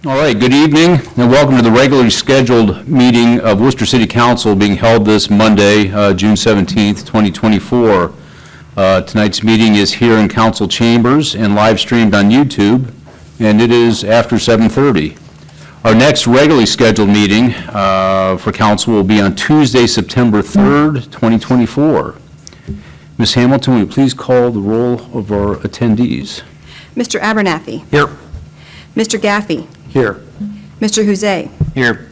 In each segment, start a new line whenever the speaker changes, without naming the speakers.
All right, good evening, and welcome to the regularly scheduled meeting of Worcester City Council being held this Monday, June 17th, 2024. Tonight's meeting is here in council chambers and live streamed on YouTube, and it is after 7:30. Our next regularly scheduled meeting for council will be on Tuesday, September 3rd, 2024. Ms. Hamilton, will you please call the roll of our attendees?
Mr. Abernathy.
Here.
Mr. Gaffey.
Here.
Mr. Huzay.
Here.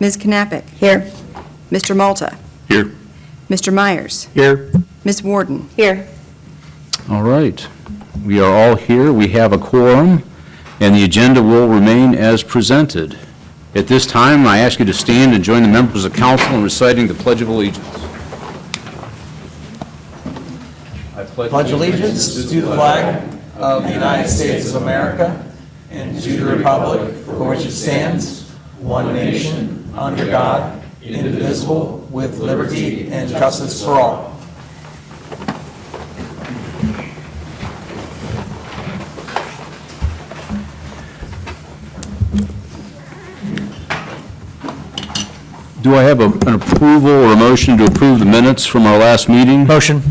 Ms. Knappich. Here. Mr. Malta.
Here.
Mr. Myers.
Here.
Ms. Warden. Here.
All right, we are all here. We have a quorum, and the agenda will remain as presented. At this time, I ask you to stand and join the members of council in reciting the Pledge of Allegiance. I
Pledge allegiance to the flag of the United States of America and to the republic for which it stands, one nation, under God, indivisible, with liberty and justice for all.
Do I have an approval or a motion to approve the minutes from our last meeting?
Motion.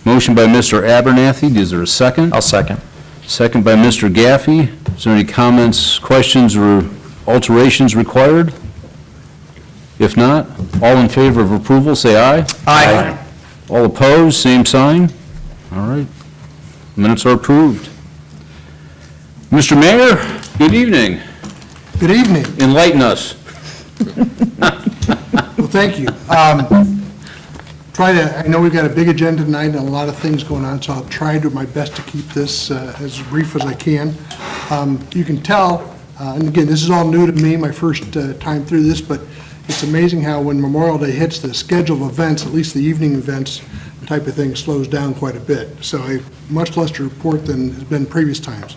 Motion by Mr. Abernathy. Is there a second?
I'll second.
Second by Mr. Gaffey. Is there any comments, questions, or alterations required? If not, all in favor of approval, say aye.
Aye.
All opposed, same sign. All right. Minutes are approved. Mr. Mayor, good evening.
Good evening.
Enlighten us.
Well, thank you. I know we've got a big agenda tonight and a lot of things going on, so I'll try to do my best to keep this as brief as I can. You can tell, and again, this is all new to me, my first time through this, but it's amazing how when Memorial Day hits, the schedule of events, at least the evening events type of thing, slows down quite a bit. So I have much less to report than has been previous times.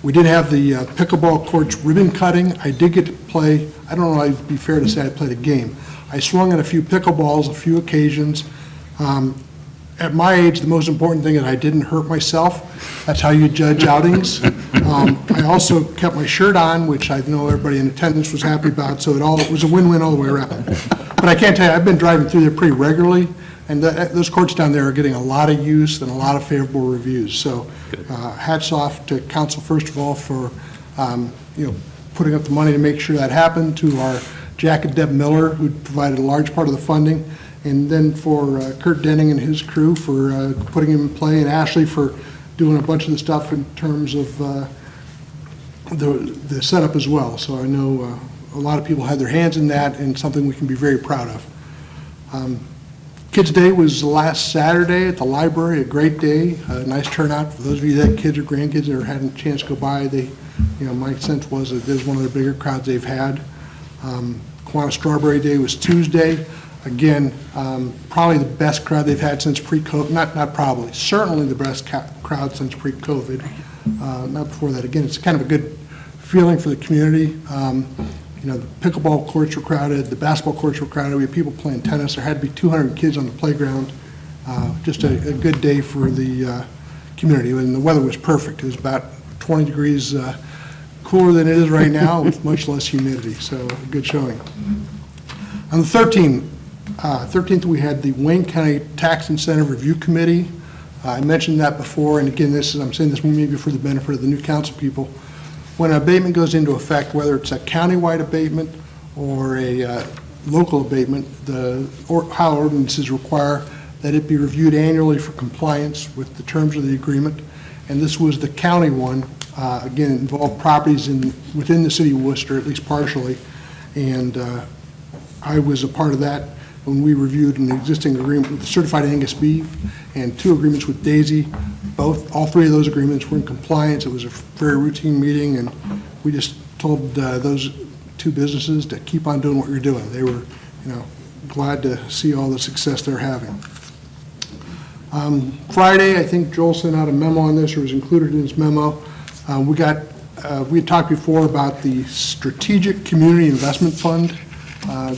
We did have the pickleball courts ribbon cutting. I did get to play, I don't know if it'd be fair to say I played a game. I swung at a few pickleballs, a few occasions. At my age, the most important thing is I didn't hurt myself. That's how you judge outings. I also kept my shirt on, which I know everybody in attendance was happy about, so it was a win-win all the way around. But I can't tell you, I've been driving through there pretty regularly, and those courts down there are getting a lot of use and a lot of favorable reviews. So hats off to council, first of all, for putting up the money to make sure that happened, to our Jack and Deb Miller, who provided a large part of the funding, and then for Kurt Denning and his crew for putting him in play, and Ashley for doing a bunch of the stuff in terms of the setup as well. So I know a lot of people had their hands in that, and something we can be very proud of. Kids Day was last Saturday at the library, a great day, a nice turnout. For those of you that had kids or grandkids that had a chance to go by, my sense was that this is one of the bigger crowds they've had. Kiwanis Strawberry Day was Tuesday. Again, probably the best crowd they've had since pre-COVID, not probably, certainly the best crowd since pre-COVID, not before that. Again, it's kind of a good feeling for the community. The pickleball courts were crowded, the basketball courts were crowded, we had people playing tennis, there had to be 200 kids on the playground. Just a good day for the community, and the weather was perfect. It was about 20 degrees cooler than it is right now with much less humidity, so a good showing. On the 13th, we had the Wayne County Tax Incentive Review Committee. I mentioned that before, and again, I'm saying this maybe for the benefit of the new council people. When an abatement goes into effect, whether it's a countywide abatement or a local abatement, how ordinances require that it be reviewed annually for compliance with the terms of the agreement. And this was the county one. Again, it involved properties within the city of Worcester, at least partially, and I was a part of that when we reviewed an existing agreement with certified Angus beef and 2 agreements with Daisy. All 3 of those agreements were in compliance. It was a very routine meeting, and we just told those 2 businesses to keep on doing what you're doing. They were, glad to see all the success they're having. Friday, I think Joel sent out a memo on this, or was included in his memo. We had talked before about the Strategic Community Investment Fund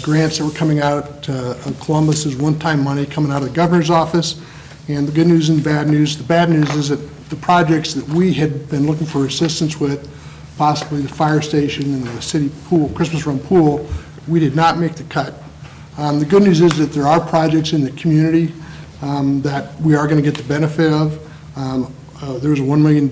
grants that were coming out of Columbus as one-time money coming out of the governor's office. And the good news and bad news. The bad news is that the projects that we had been looking for assistance with possibly the fire station and the city pool, Christmas Run pool, we did not make the cut. The good news is that there are projects in the community that we are going to get the benefit of. There was a $1 million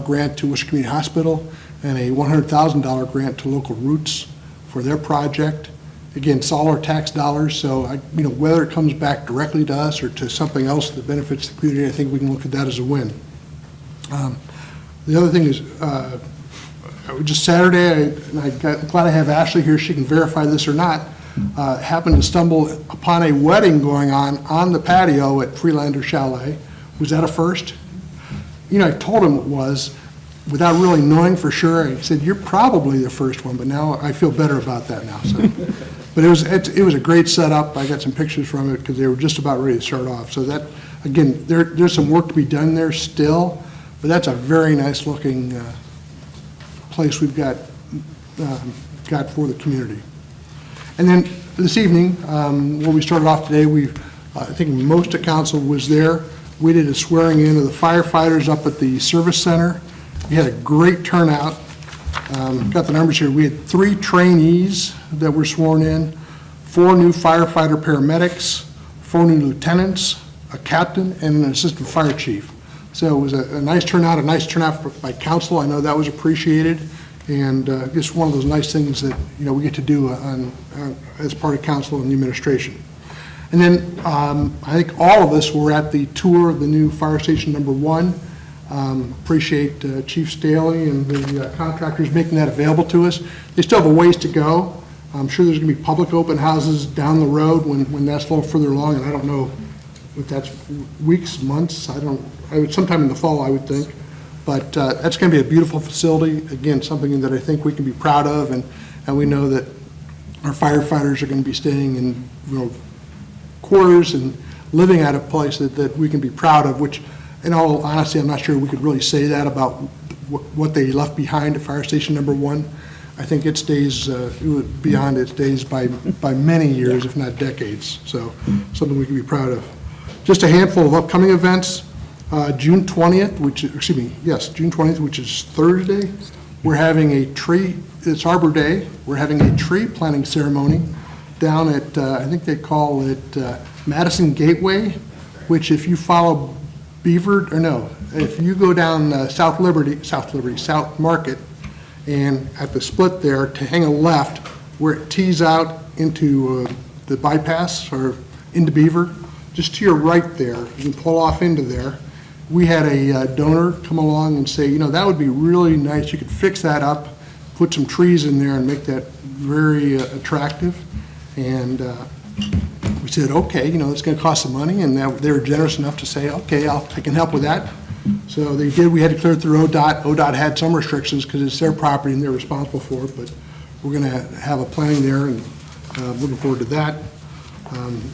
grant to Wooster Community Hospital and a $100,000 grant to Local Roots for their project. Again, it's all our tax dollars, so whether it comes back directly to us or to something else that benefits the community, I think we can look at that as a win. The other thing is, just Saturday, I'm glad I have Ashley here, she can verify this or not, happened to stumble upon a wedding going on the patio at Freelander Chalet. Was that a first? I told him it was, without really knowing for sure. I said, you're probably the first one, but now I feel better about that now. So, but it was a great setup. I got some pictures from it because they were just about ready to start off. So that, again, there's some work to be done there still, but that's a very nice looking place we've got for the community. And then this evening, when we started off today, I think most of council was there. We did a swearing in of the firefighters up at the service center. We had a great turnout. Got the numbers here. We had 3 trainees that were sworn in, 4 new firefighter paramedics, 4 new lieutenants, a captain, and an assistant fire chief. So it was a nice turnout by council. I know that was appreciated, and just one of those nice things that we get to do as part of council and the administration. And then I think all of us were at the tour of the new fire station number 1. Appreciate Chief Staley and the contractors making that available to us. They still have a ways to go. I'm sure there's going to be public open houses down the road when that's a little further along, and I don't know if that's weeks, months. Sometime in the fall, I would think. But that's going to be a beautiful facility. Again, something that I think we can be proud of, and we know that our firefighters are going to be staying in quarters and living at a place that we can be proud of, which, in all honesty, I'm not sure we could really say that about what they left behind at Fire Station number 1. I think it stays beyond its days by many years, if not decades. So something we can be proud of. Just a handful of upcoming events. June 20th, June 20th, which is Thursday, we're having it's Arbor Day. We're having a tree planting ceremony down at, I think they call it Madison Gateway, which if you follow if you go down South Market, and at the split there, to hang a left, where it tees out into the bypass or into Beaver, just to your right there, you can pull off into there. We had a donor come along and say, that would be really nice. You could fix that up, put some trees in there and make that very attractive. And we said, okay, it's going to cost some money, and they were generous enough to say, okay, I can help with that. So they did. We had to clear it through ODOT. ODOT had some restrictions because it's their property and they're responsible for it, but we're going to have a planning there, and looking forward to that.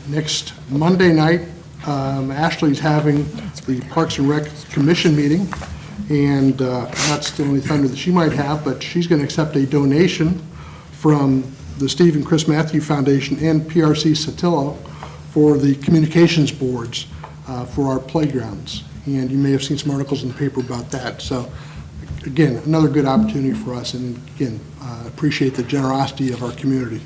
Next Monday night, Ashley's having the Parks and Rec Commission meeting, and that's the only thunder that she might have, but she's going to accept a donation from the Steve and Chris Matthew Foundation and PRC Satillo for the communications boards for our playgrounds. And you may have seen some articles in the paper about that. So again, another good opportunity for us, and again, appreciate the generosity of our community.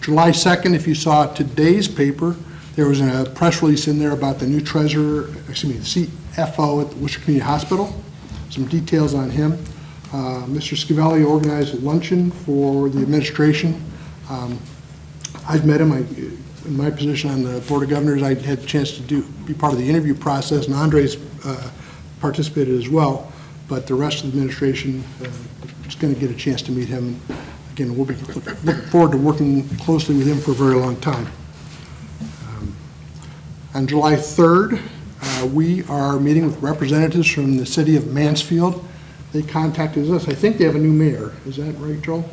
July 2nd, if you saw today's paper, there was a press release in there about the new treasurer, the CFO at the Wooster Community Hospital. Some details on him. Mr. Scavelli organized a luncheon for the administration. I've met him. In my position on the Board of Governors, I had a chance to be part of the interview process, and Andres participated as well. But the rest of the administration is going to get a chance to meet him. Again, we'll be looking forward to working closely with him for a very long time. On July 3rd, we are meeting with representatives from the city of Mansfield. They contacted us. I think they have a new mayor. Is that right, Joel?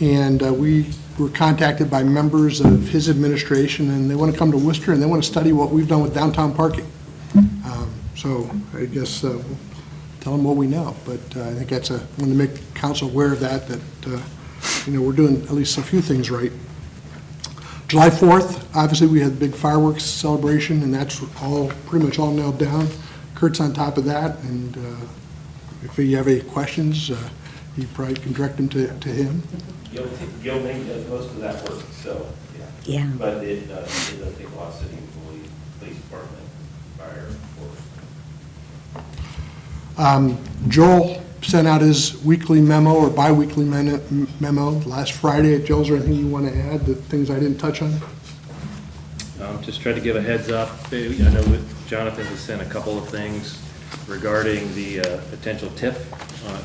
And we were contacted by members of his administration, and they want to come to Wooster, and they want to study what we've done with downtown parking. So I guess we'll tell them what we know. But I think that's want to make council aware of that we're doing at least a few things right. July 4th, obviously we had the big fireworks celebration, and that's pretty much all nailed down. Kurt's on top of that, and if you have any questions, you probably can direct them to him.
Gilding does most of that work, so, yeah.
Yeah.
But it does take a lot of city employees, police department, fire, force.
Joel sent out his weekly memo or bi-weekly memo last Friday. Joel, is there anything you want to add, the things I didn't touch on?
Just tried to give a heads up. I know Jonathan has sent a couple of things regarding the potential TIF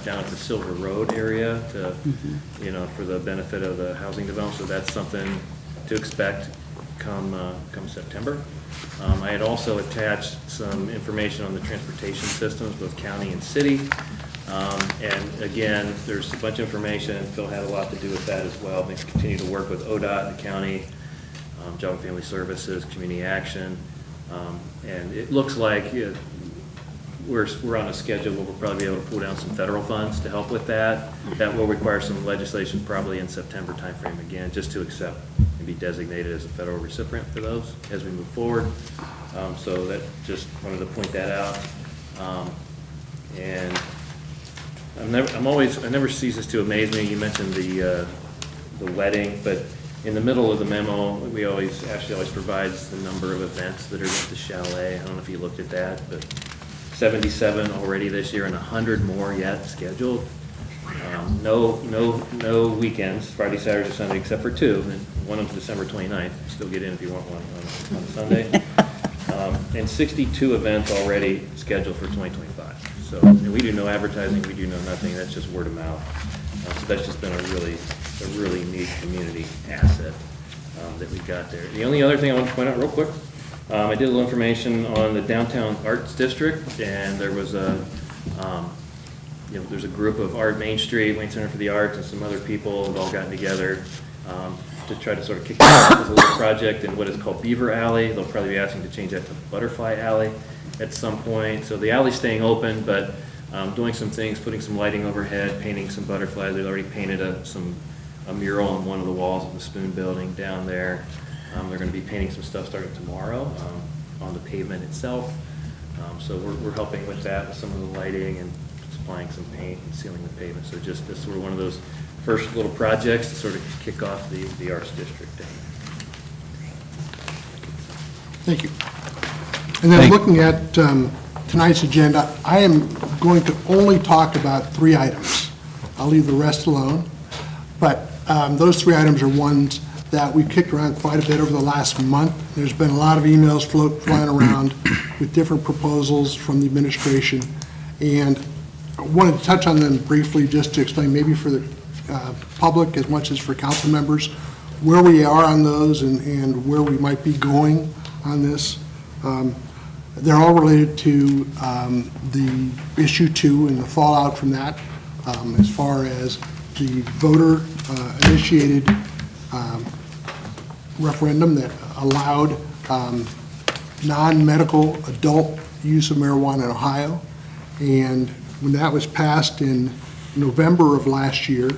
down at the Silver Road area to, for the benefit of the housing development. So that's something to expect come September. I had also attached some information on the transportation systems, both county and city. And again, there's a bunch of information. Phil had a lot to do with that as well. They continue to work with ODOT, the county, Job and Family Services, Community Action. And it looks like we're on a schedule where we'll probably be able to pull down some federal funds to help with that. That will require some legislation probably in September timeframe again, just to accept and be designated as a federal recipient for those as we move forward. So that, just wanted to point that out. And I never ceases to amaze me. You mentioned the wedding, but in the middle of the memo, Ashley always provides the number of events that are at the chalet. I don't know if you looked at that, but 77 already this year and 100 more yet scheduled. No weekends, Friday, Saturday, Sunday, except for 2. And one of them's December 29th. Still get in if you want one on Sunday. And 62 events already scheduled for 2025. So, and we do no advertising, we do no nothing. That's just word of mouth. So that's just been a really neat community asset that we got there. The only other thing I want to point out real quick, I did a little information on the Downtown Arts District, and there was there's a group of Art Main Street, Wayne Center for the Arts, and some other people have all gotten together to try to sort of kick it off as a little project in what is called Beaver Alley. They'll probably be asking to change that to Butterfly Alley at some point. So the alley's staying open, but doing some things, putting some lighting overhead, painting some butterflies. They've already painted a mural on one of the walls of the Spoon Building down there. They're going to be painting some stuff starting tomorrow on the pavement itself. So we're helping with that, with some of the lighting and supplying some paint and sealing the pavement. So just this sort of one of those first little projects to sort of kick off the Arts District.
Thank you. And then looking at tonight's agenda, I am going to only talk about 3 items. I'll leave the rest alone. But those 3 items are ones that we've kicked around quite a bit over the last month. There's been a lot of emails flying around with different proposals from the administration. And I wanted to touch on them briefly just to explain, maybe for the public as much as for council members, where we are on those and where we might be going on this. They're all related to the issue 2 and the fallout from that, as far as the voter initiated referendum that allowed non-medical adult use of marijuana in Ohio. And when that was passed in November of last year,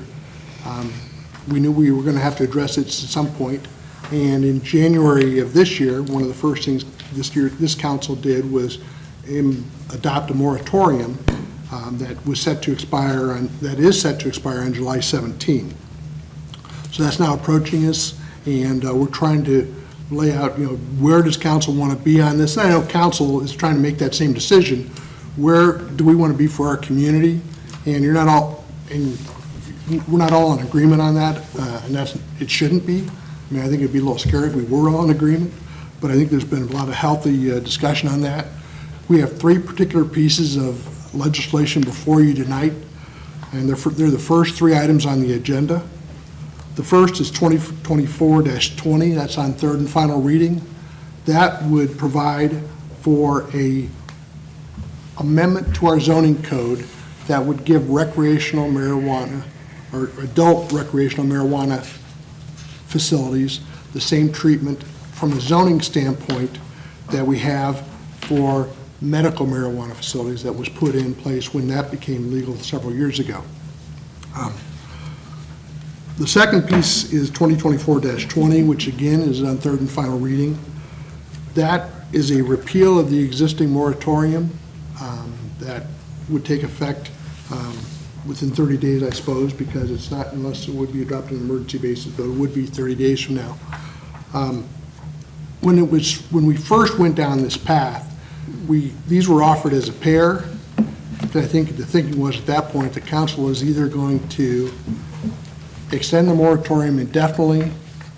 we knew we were going to have to address it at some point. And in January of this year, one of the first things this council did was adopt a moratorium that is set to expire on July 17. So that's now approaching us, and we're trying to lay out, where does council want to be on this? And I know council is trying to make that same decision. Where do we want to be for our community? And we're not all in agreement on that, and it shouldn't be. I mean, I think it'd be a little scary if we were all in agreement, but I think there's been a lot of healthy discussion on that. We have 3 particular pieces of legislation before you tonight, and they're the first 3 items on the agenda. The first is 2024-20, that's on 3rd and final reading. That would provide for a amendment to our zoning code that would give recreational marijuana or adult recreational marijuana facilities the same treatment from a zoning standpoint that we have for medical marijuana facilities that was put in place when that became legal several years ago. The second piece is 2024-20, which again is on 3rd and final reading. That is a repeal of the existing moratorium that would take effect within 30 days, I suppose, because it's not unless it would be adopted on an emergency basis, but it would be 30 days from now. When we first went down this path, these were offered as a pair. I think the thinking was at that point, the council was either going to extend the moratorium indefinitely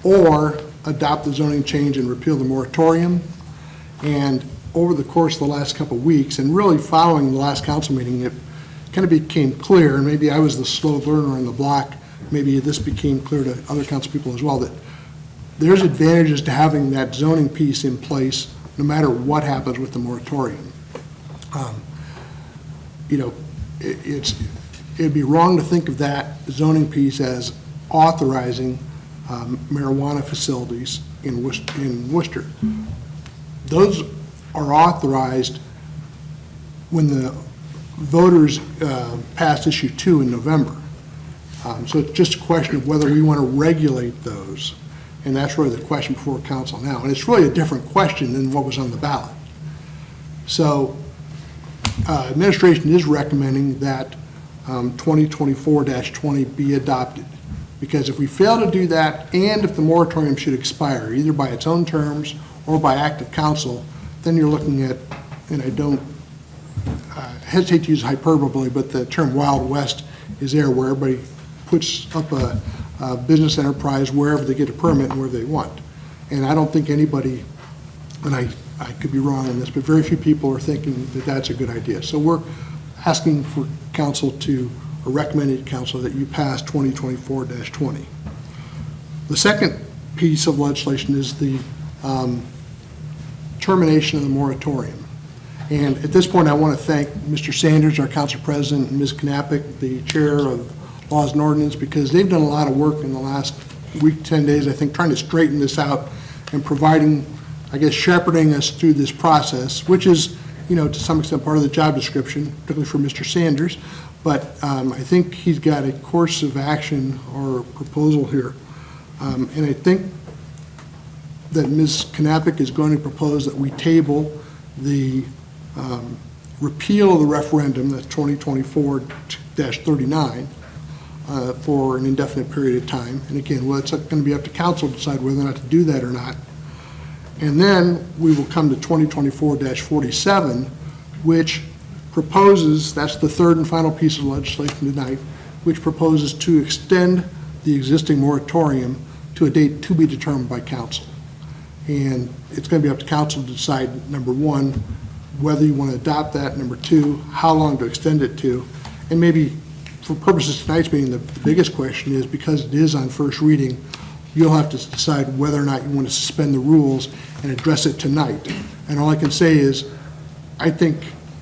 or adopt the zoning change and repeal the moratorium. And over the course of the last couple of weeks, and really following the last council meeting, it kind of became clear, and maybe I was the slow learner on the block, maybe this became clear to other council people as well, that there's advantages to having that zoning piece in place no matter what happens with the moratorium. It'd be wrong to think of that zoning piece as authorizing marijuana facilities in Worcester. Those are authorized when the voters passed issue 2 in November. So it's just a question of whether we want to regulate those, and that's really the question before council now. And it's really a different question than what was on the ballot. So administration is recommending that 2024-20 be adopted, because if we fail to do that, and if the moratorium should expire, either by its own terms or by act of council, then you're looking at, and I don't hesitate to use hyperbole, but the term Wild West is there, where everybody puts up a business enterprise wherever they get a permit and where they want. And I don't think anybody, and I could be wrong on this, but very few people are thinking that that's a good idea. So we're asking for council to, or recommended council, that you pass 2024-20. The second piece of legislation is the termination of the moratorium. And at this point, I want to thank Mr. Sanders, our council president, and Ms. Knappich, the chair of Laws and Ordinance, because they've done a lot of work in the last week, 10 days, I think, trying to straighten this out and providing, I guess, shepherding us through this process, which is, to some extent part of the job description, particularly for Mr. Sanders. But I think he's got a course of action or proposal here. And I think that Ms. Knappich is going to propose that we table the repeal of the referendum, that's 2024-39, for an indefinite period of time. And again, well, it's going to be up to council to decide whether or not to do that or not. And then we will come to 2024-47, which proposes, that's the third and final piece of legislation tonight, which proposes to extend the existing moratorium to a date to be determined by council. And it's going to be up to council to decide, number one, whether you want to adopt that, number two, how long to extend it to. And maybe for purposes of tonight's meeting, the biggest question is, because it is on first reading, you'll have to decide whether or not you want to suspend the rules and address it tonight. And all I can say is, I think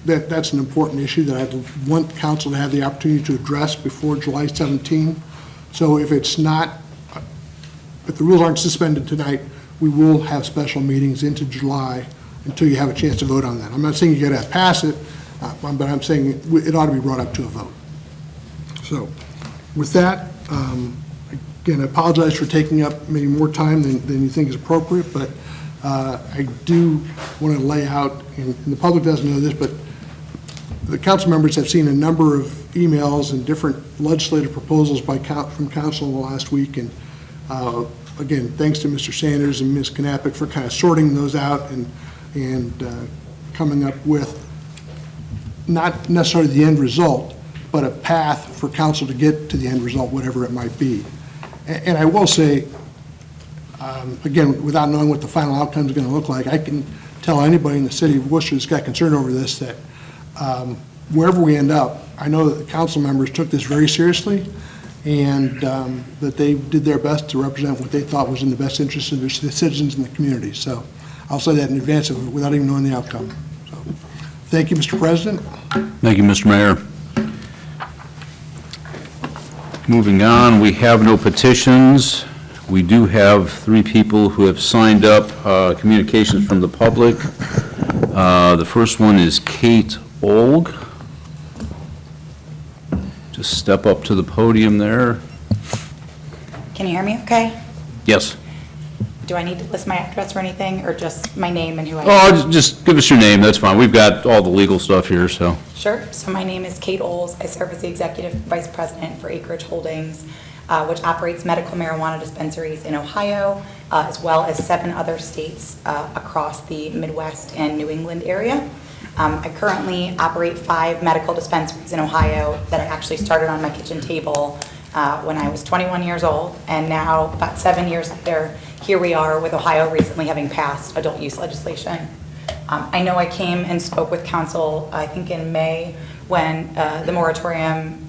that that's an important issue that I'd want council to have the opportunity to address before July 17. So if it's not, if the rules aren't suspended tonight, we will have special meetings into July until you have a chance to vote on that. I'm not saying you got to pass it, but I'm saying it ought to be brought up to a vote. So with that, again, I apologize for taking up maybe more time than you think is appropriate, but I do want to lay out, and the public doesn't know this, but the council members have seen a number of emails and different legislative proposals from council in the last week. And again, thanks to Mr. Sanders and Ms. Knappich for kind of sorting those out and coming up with not necessarily the end result, but a path for council to get to the end result, whatever it might be. And I will say, again, without knowing what the final outcome is going to look like, I can tell anybody in the city of Worcester that's got concern over this that wherever we end up, I know that the council members took this very seriously, and that they did their best to represent what they thought was in the best interest of the citizens in the community. So I'll say that in advance of it without even knowing the outcome. So, thank you, Mr. President.
Thank you, Mr. Mayor. Moving on, we have no petitions. We do have 3 people who have signed up communications from the public. The first one is Kate Olg. Just step up to the podium there.
Can you hear me okay?
Yes.
Do I need to list my address or anything, or just my name and who I am?
Oh, just give us your name, that's fine. We've got all the legal stuff here, so.
Sure. So my name is Kate Oles. I serve as the Executive Vice President for Acreage Holdings, which operates medical marijuana dispensaries in Ohio, as well as 7 other states across the Midwest and New England area. I currently operate 5 medical dispensaries in Ohio that I actually started on my kitchen table when I was 21 years old, and now, about 7 years later, here we are with Ohio recently having passed adult use legislation. I know I came and spoke with council, I think in May, when the moratorium,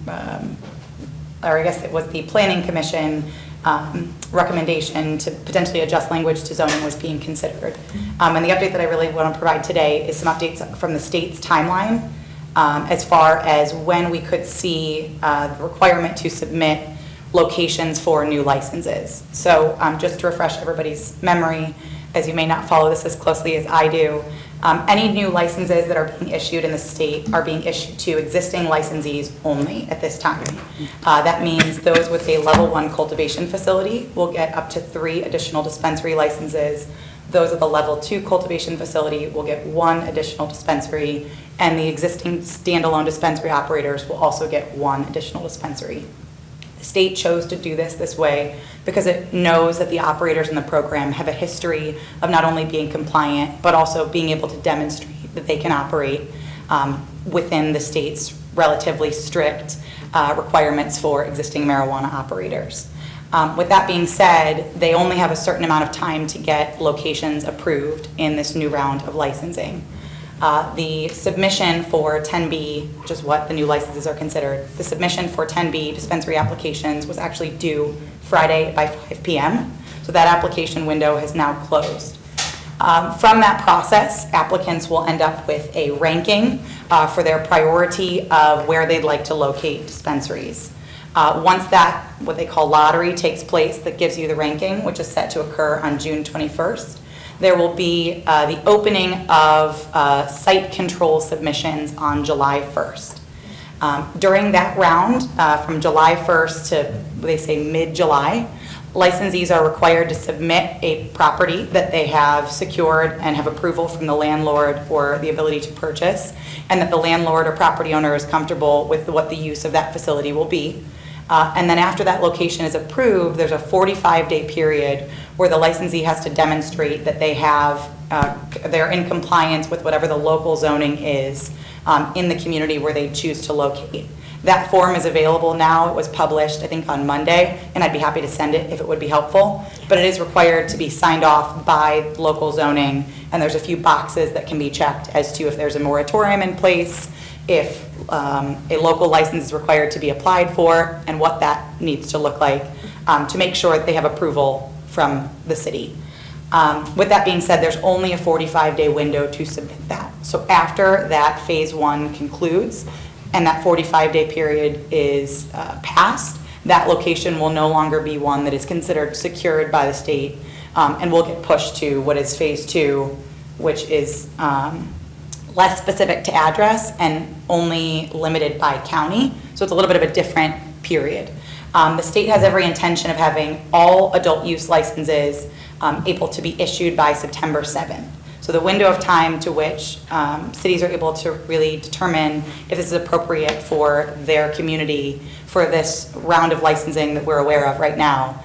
or I guess it was the Planning Commission recommendation to potentially adjust language to zoning was being considered. And the update that I really want to provide today is some updates from the state's timeline as far as when we could see the requirement to submit locations for new licenses. So just to refresh everybody's memory, as you may not follow this as closely as I do, any new licenses that are being issued in the state are being issued to existing licensees only at this time. That means those with a level 1 cultivation facility will get up to 3 additional dispensary licenses. Those with a level 2 cultivation facility will get 1 additional dispensary, and the existing standalone dispensary operators will also get 1 additional dispensary. The state chose to do this way because it knows that the operators in the program have a history of not only being compliant, but also being able to demonstrate that they can operate within the state's relatively strict requirements for existing marijuana operators. With that being said, they only have a certain amount of time to get locations approved in this new round of licensing. The submission for 10B, which is what the new licenses are considered, the submission for 10B dispensary applications was actually due Friday by 5 p.m. So that application window has now closed. From that process, applicants will end up with a ranking for their priority of where they'd like to locate dispensaries. Once that, what they call lottery, takes place, that gives you the ranking, which is set to occur on June 21st. There will be the opening of site control submissions on July 1st. During that round, from July 1st to, they say, mid-July, licensees are required to submit a property that they have secured and have approval from the landlord for the ability to purchase, and that the landlord or property owner is comfortable with what the use of that facility will be. And then after that location is approved, there's a 45-day period where the licensee has to demonstrate that they have, they're in compliance with whatever the local zoning is in the community where they choose to locate. That form is available now. It was published, I think, on Monday, and I'd be happy to send it if it would be helpful. But it is required to be signed off by local zoning, and there's a few boxes that can be checked as to if there's a moratorium in place, if a local license is required to be applied for, and what that needs to look like to make sure that they have approval from the city. With that being said, there's only a 45-day window to submit that. So after that phase 1 concludes and that 45-day period is passed, that location will no longer be one that is considered secured by the state and will get pushed to what is phase 2, which is less specific to address and only limited by county. So it's a little bit of a different period. The state has every intention of having all adult use licenses able to be issued by September 7th. So the window of time to which cities are able to really determine if this is appropriate for their community for this round of licensing that we're aware of right now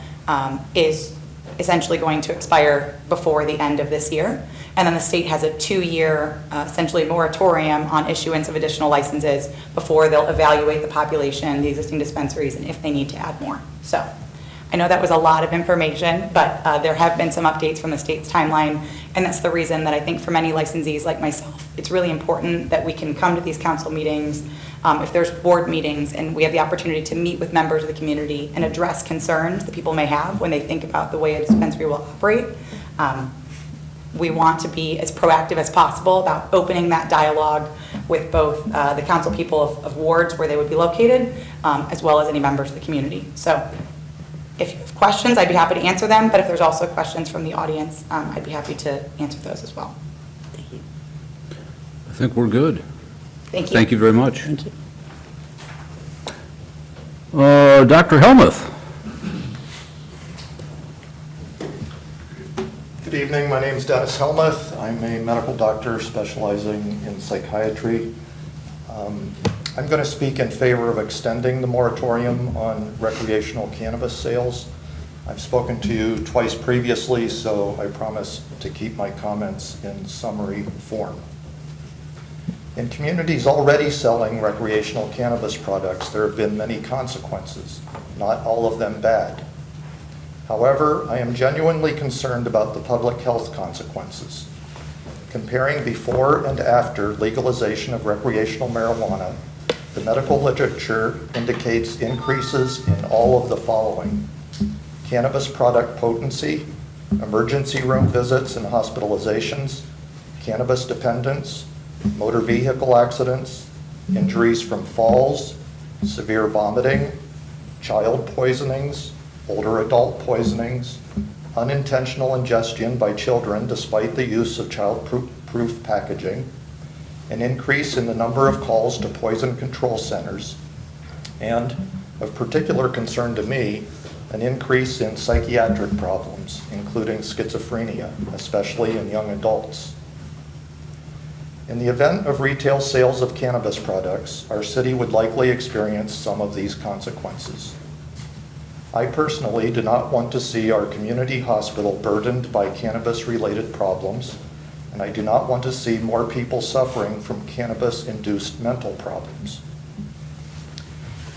is essentially going to expire before the end of this year. And then the state has a 2-year, essentially moratorium on issuance of additional licenses before they'll evaluate the population, the existing dispensaries, and if they need to add more. So I know that was a lot of information, but there have been some updates from the state's timeline, and that's the reason that I think for many licensees like myself, it's really important that we can come to these council meetings, if there's board meetings, and we have the opportunity to meet with members of the community and address concerns that people may have when they think about the way a dispensary will operate. We want to be as proactive as possible about opening that dialogue with both the council people of wards where they would be located, as well as any members of the community. So if you have questions, I'd be happy to answer them, but if there's also questions from the audience, I'd be happy to answer those as well. Thank you.
I think we're good.
Thank you.
Thank you very much. Thank you. Dr. Helmuth.
Good evening. My name is Dennis Helmuth. I'm a medical doctor specializing in psychiatry. I'm going to speak in favor of extending the moratorium on recreational cannabis sales. I've spoken to you twice previously, so I promise to keep my comments in summary form. In communities already selling recreational cannabis products, there have been many consequences, not all of them bad. However, I am genuinely concerned about the public health consequences. Comparing before and after legalization of recreational marijuana, the medical literature indicates increases in all of the following: cannabis product potency, emergency room visits and hospitalizations, cannabis dependence, motor vehicle accidents, injuries from falls, severe vomiting, child poisonings, older adult poisonings, unintentional ingestion by children despite the use of child-proof packaging, an increase in the number of calls to poison control centers, and, of particular concern to me, an increase in psychiatric problems, including schizophrenia, especially in young adults. In the event of retail sales of cannabis products, our city would likely experience some of these consequences. I personally do not want to see our community hospital burdened by cannabis-related problems, and I do not want to see more people suffering from cannabis-induced mental problems.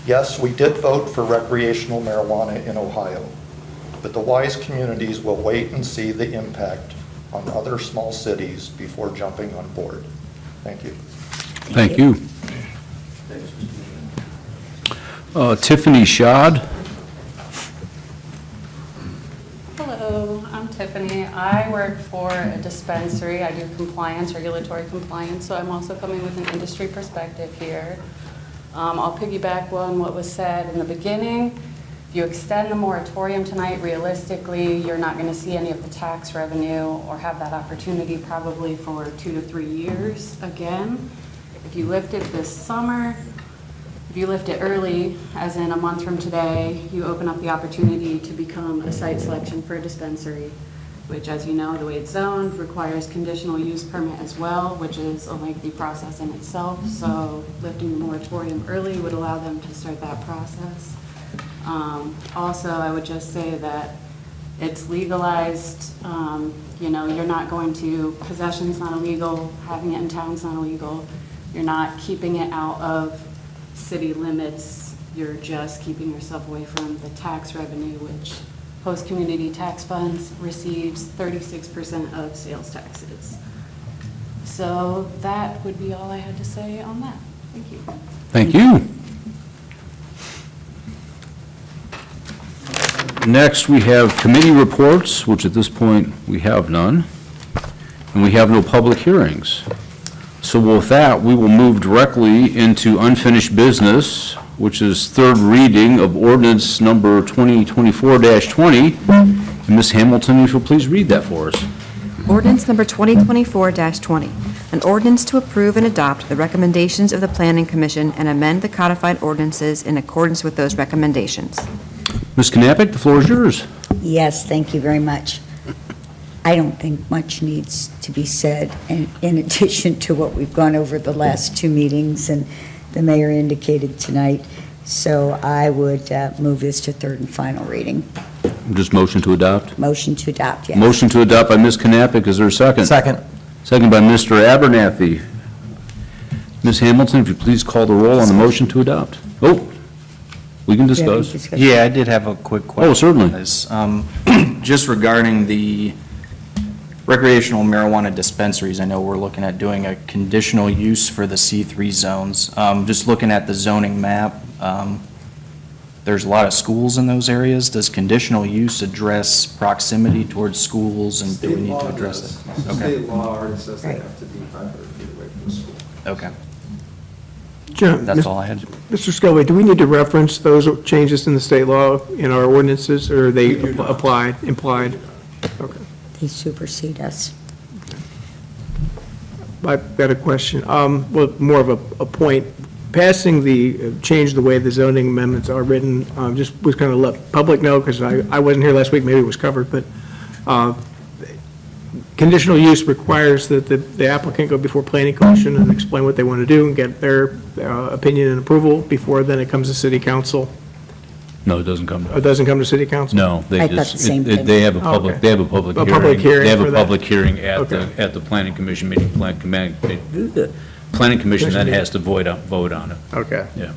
Yes, we did vote for recreational marijuana in Ohio, but the wise communities will wait and see the impact on other small cities before jumping on board. Thank you.
Thank you. Tiffany Schad.
Hello, I'm Tiffany. I work for a dispensary. I do compliance, regulatory compliance, so I'm also coming with an industry perspective here. I'll piggyback on what was said in the beginning. If you extend the moratorium tonight, realistically, you're not going to see any of the tax revenue or have that opportunity probably for 2 to 3 years again. If you lift it this summer, if you lift it early, as in a month from today, you open up the opportunity to become a site selection for a dispensary, which, as you know, the way it's zoned requires conditional use permit as well, which is a lengthy process in itself. So lifting the moratorium early would allow them to start that process. Also, I would just say that it's legalized. You know, you're not going to, possession's not illegal, having it in town's not illegal. You're not keeping it out of city limits. You're just keeping yourself away from the tax revenue, which Host Community Tax Funds receives 36% of sales taxes. So that would be all I had to say on that. Thank you.
Thank you. Next, we have committee reports, which at this point, we have none, and we have no public hearings. So with that, we will move directly into unfinished business, which is third reading of ordinance number 2024-20. And Ms. Hamilton, if you'll please read that for us.
Ordinance number 2024-20, an ordinance to approve and adopt the recommendations of the Planning Commission and amend the codified ordinances in accordance with those recommendations.
Ms. Knappich, the floor is yours.
Yes, thank you very much. I don't think much needs to be said in addition to what we've gone over the last 2 meetings and the mayor indicated tonight. So I would move this to third and final reading.
Just motion to adopt?
Motion to adopt, yes.
Motion to adopt by Ms. Knappich. Is there a second?
Second.
Second by Mr. Abernathy. Ms. Hamilton, if you please call the roll on the motion to adopt. Oh, we can discuss.
Yeah, I did have a quick question.
Oh, certainly.
on this. Just regarding the recreational marijuana dispensaries, I know we're looking at doing a conditional use for the C3 zones. Just looking at the zoning map, there's a lot of schools in those areas. Does conditional use address proximity towards schools, and do we need to address it? Okay.
State law already says they
Right.
have to be 500 feet away from the school.
Okay,
Jim,
that's all I had.
Mr. Scully, do we need to reference those changes in the state law in our ordinances, or are they
We do not.
implied? Okay.
They supersede us.
I've got a question, well, more of a point. Passing change the way the zoning amendments are written, just was kind of let public know, because I wasn't here last week, maybe it was covered, but conditional use requires that the applicant go before planning commission and explain what they want to do and get their opinion and approval before then it comes to city council.
No, it doesn't come.
It doesn't come to city council?
No, they
I thought
just,
the same thing.
they have a
Okay.
public, they have a public
A
hearing.
public hearing
They have
for
a
that.
public hearing at
Okay.
the planning commission meeting, planning commission then has to vote on it.
Okay.
Yeah.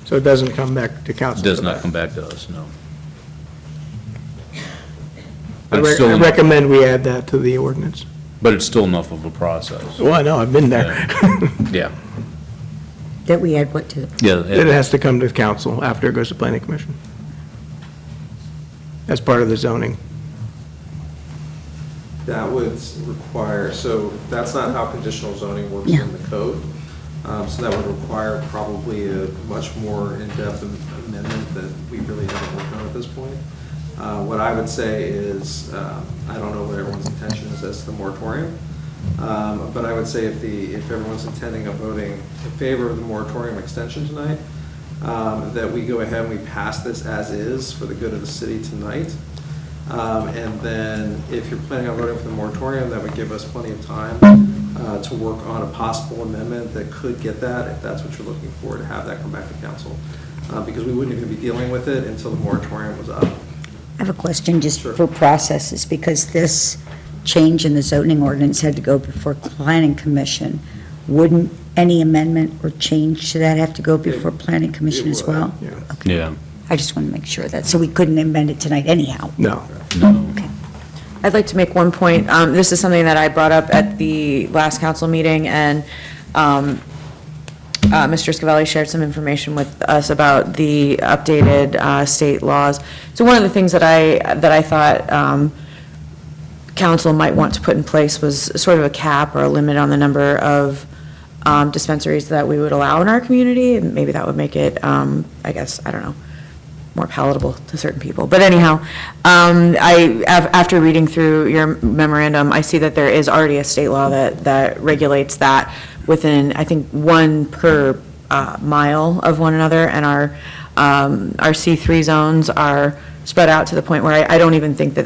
So it doesn't come back to council?
It does
for
not
that?
come back to us, no.
I
But it's still,
recommend we add that to the ordinance.
but it's still enough of a process.
Well, I know, I've been there.
Yeah,
That we add what to the,
yeah.
It has to come to council after it goes to planning commission. As part of the zoning.
That would require, so that's not how conditional zoning works
Yeah.
in the code. So that would require probably a much more in-depth amendment that we really haven't worked on at this point. What I would say is, I don't know what everyone's intention is as to the moratorium, but I would say if everyone's intending of voting in favor of the moratorium extension tonight, that we go ahead and we pass this as is for the good of the city tonight. And then if you're planning on voting for the moratorium, that would give us plenty of time to work on a possible amendment that could get that, if that's what you're looking for, to have that come back to council. Because we wouldn't even be dealing with it until the moratorium was up.
I have a question just
Sure.
for processes, because this change in the zoning ordinance had to go before planning commission. Wouldn't any amendment or change to that have to go before planning commission as
would,
well?
yeah.
Okay.
Yeah.
I just want to make sure that, so we couldn't amend it tonight anyhow.
No.
Okay.
I'd like to make one point. This is something that I brought up at the last council meeting, and Mr. Scavelli shared some information with us about the updated state laws. So one of the things that I thought council might want to put in place was sort of a cap or a limit on the number of dispensaries that we would allow in our community, and maybe that would make it, I guess, I don't know, more palatable to certain people. But anyhow, after reading through your memorandum, I see that there is already a state law that regulates that within, I think, 1 per mile of one another, and our C3 zones are spread out to the point where I don't even think that,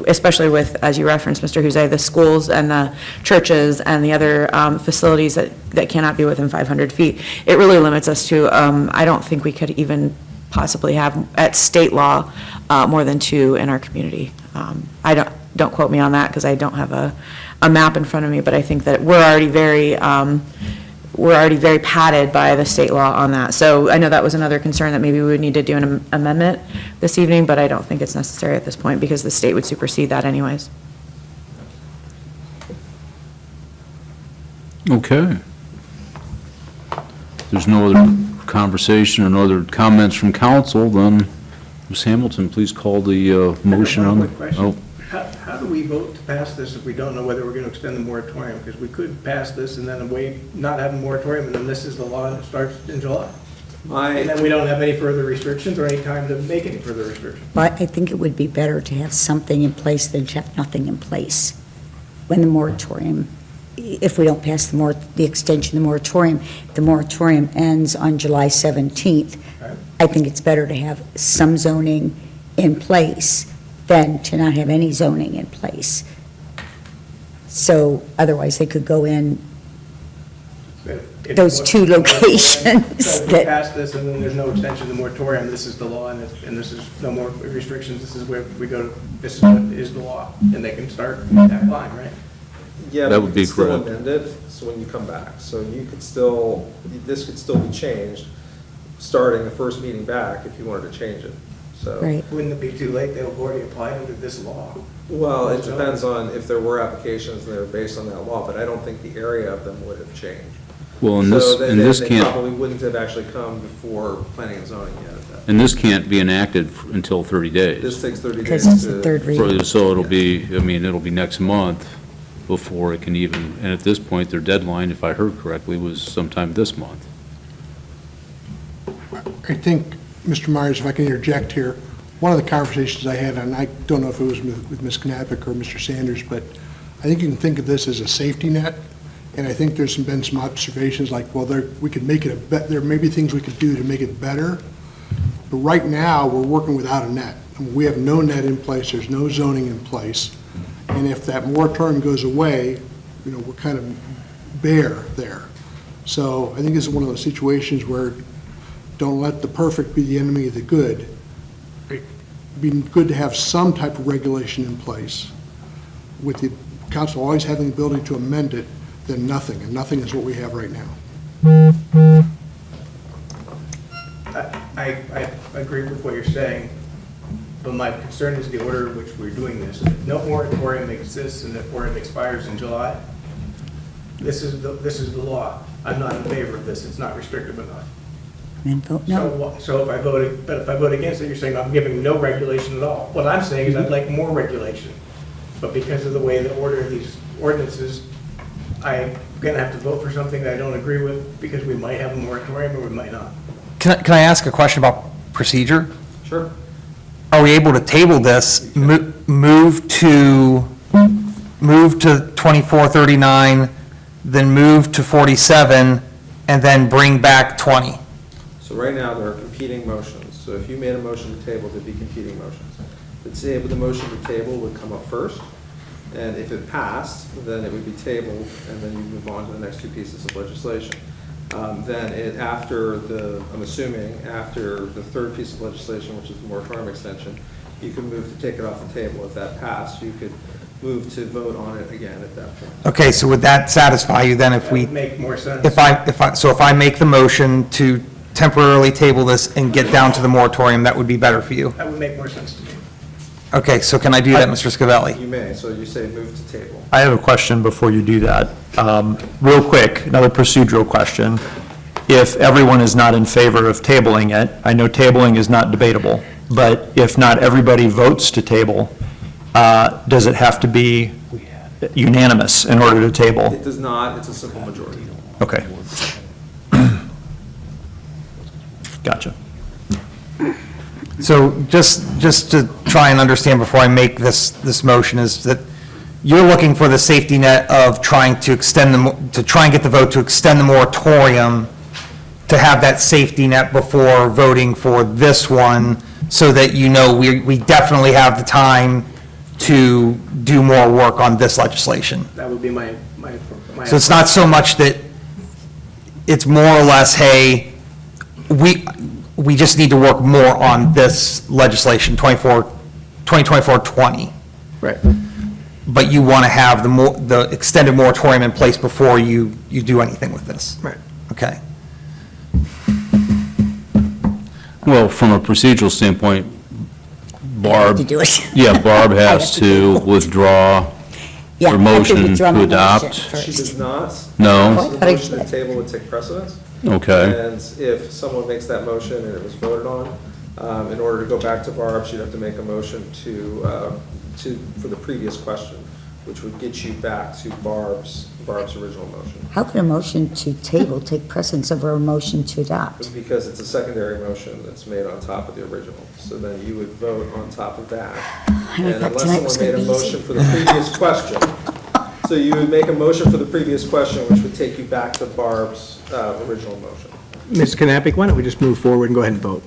especially with, as you referenced, Mr. Huzay, the schools and the churches and the other facilities that cannot be within 500 feet, it really limits us to, I don't think we could even possibly have, at state law, more than 2 in our community. I don't quote me on that, because I don't have a map in front of me, but I think that we're already very padded by the state law on that. So I know that was another concern, that maybe we would need to do an amendment this evening, but I don't think it's necessary at this point, because the state would supersede that anyways.
Okay. There's no other conversation or no other comments from council, then Ms. Hamilton, please call the motion on the...
One quick question.
Oh,
How do we vote to pass this if we don't know whether we're going to extend the moratorium? Because we could pass this and then not have a moratorium, and then this is the law and it starts in July. And then we don't have any further restrictions or any time to make any further restrictions.
But I think it would be better to have something in place than to have nothing in place when the moratorium, if we don't pass the extension of the moratorium ends on July 17th.
Right.
I think it's better to have some zoning in place than to not have any zoning in place. So otherwise, they could go in
If
those
it
2
wasn't-
locations
So if we
that,
pass this and then there's no extension of the moratorium, this is the law, and this is no more restrictions, this is where we go, this is what is the law, and they can start that line, right?
Yeah,
That
but
would
you
be
could still
correct.
amend it, so when you come back, so you could still, this could still be changed, starting the first meeting back if you wanted to change it, so.
right.
Wouldn't it be too late? They've already applied under this law.
Well, it depends on if there were applications that are based on that law, but I don't think the area of them would have changed.
well, and
So then
this
they
can't,
probably wouldn't have actually come before planning and zoning yet. at that
and this can't be enacted until 30
This
days.
takes 30 days
Because it's the
to-
third reading.
So it'll be, I mean, it'll be next month before it can even, and at this point, their deadline, if I heard correctly, was sometime this month.
I think, Mr. Myers, if I can interject here, one of the conversations I had, and I don't know if it was with Ms. Knappich or Mr. Sanders, but I think you can think of this as a safety net, and I think there's been some observations like, well, we could make it there may be things we could do to make it better, but right now, we're working without a net. I mean, we have no net in place, there's no zoning in place, and And if that moratorium goes away, we're kind of bare there. So I think this is one of those situations where don't let the perfect be the enemy of the good. It'd be good to have some type of regulation in place, with the council always having the ability to amend it, than nothing, and nothing is what we have right now.
I agree with what you're saying, but my concern is the order in which we're doing this. If no moratorium exists and or it expires in July, this is the law. I'm not in favor of this. It's not restrictive enough.
Then vote no.
So if I vote against it, you're saying I'm giving no regulation at all. What I'm saying is I'd like more regulation. But because of the way the order of these ordinances, I'm going to have to vote for something that I don't agree with because we might have a moratorium or we might not.
Can I ask a question about procedure?
Sure.
Are we able to table this, move to 2439, then move to 47, and then bring back 20?
So right now, there are competing motions. So if you made a motion to table, there'd be competing motions. The motion to table would come up first, and if it passed, then it would be tabled, and then you move on to the next two pieces of legislation. I'm assuming, after the third piece of legislation, which is the moratorium extension, you could move to take it off the table. If that passed, you could move to vote on it again at that point.
Okay, so would that satisfy you then if
That
we,
would make more sense.
if I make the motion to temporarily table this and get down to the moratorium, that would be better for you?
That would make more sense to me.
Okay, so can I do that, Mr. Scavelli?
You may, so you say move to table.
I have a question before you do that. Real quick, another procedural question. If everyone is not in favor of tabling it, I know tabling is not debatable, but if not everybody votes to table, does it have to be unanimous in order to table?
It does not, it's a simple majority.
Okay. Gotcha.
So just to try and understand before I make this motion, is that you're looking for the safety net of trying to try and get the vote to extend the moratorium, to have that safety net before voting for this one, so that we definitely have the time to do more work on this legislation.
That would be my.
So it's not so much that, it's more or less, hey, we just need to work more on this legislation, 2024-20.
Right.
But you want to have the extended moratorium in place before you do anything with this?
Right.
Okay.
Well, from a procedural standpoint, Barb,
To do it.
yeah, Barb
I
has
have to
to withdraw
Yeah,
her
I have to
motion
withdraw
to
my
adopt.
motion first.
She does not.
No?
So the
But I
motion to
did.
table would take precedence.
Okay.
And if someone makes that motion and it was voted on, in order to go back to Barb, she'd have to make a motion for the previous question, which would get you back to Barb's original motion.
How can a motion to table take precedence over a motion to adopt?
Because it's a secondary motion that's made on top of the original. So then you would vote on top of that.
And I
And
thought
unless
tonight was
someone made a
gonna be easy.
motion for the previous question. So you would make a motion for the previous question, which would take you back to Barb's original motion.
Mr. Knappich, why don't we just move forward and go ahead and vote?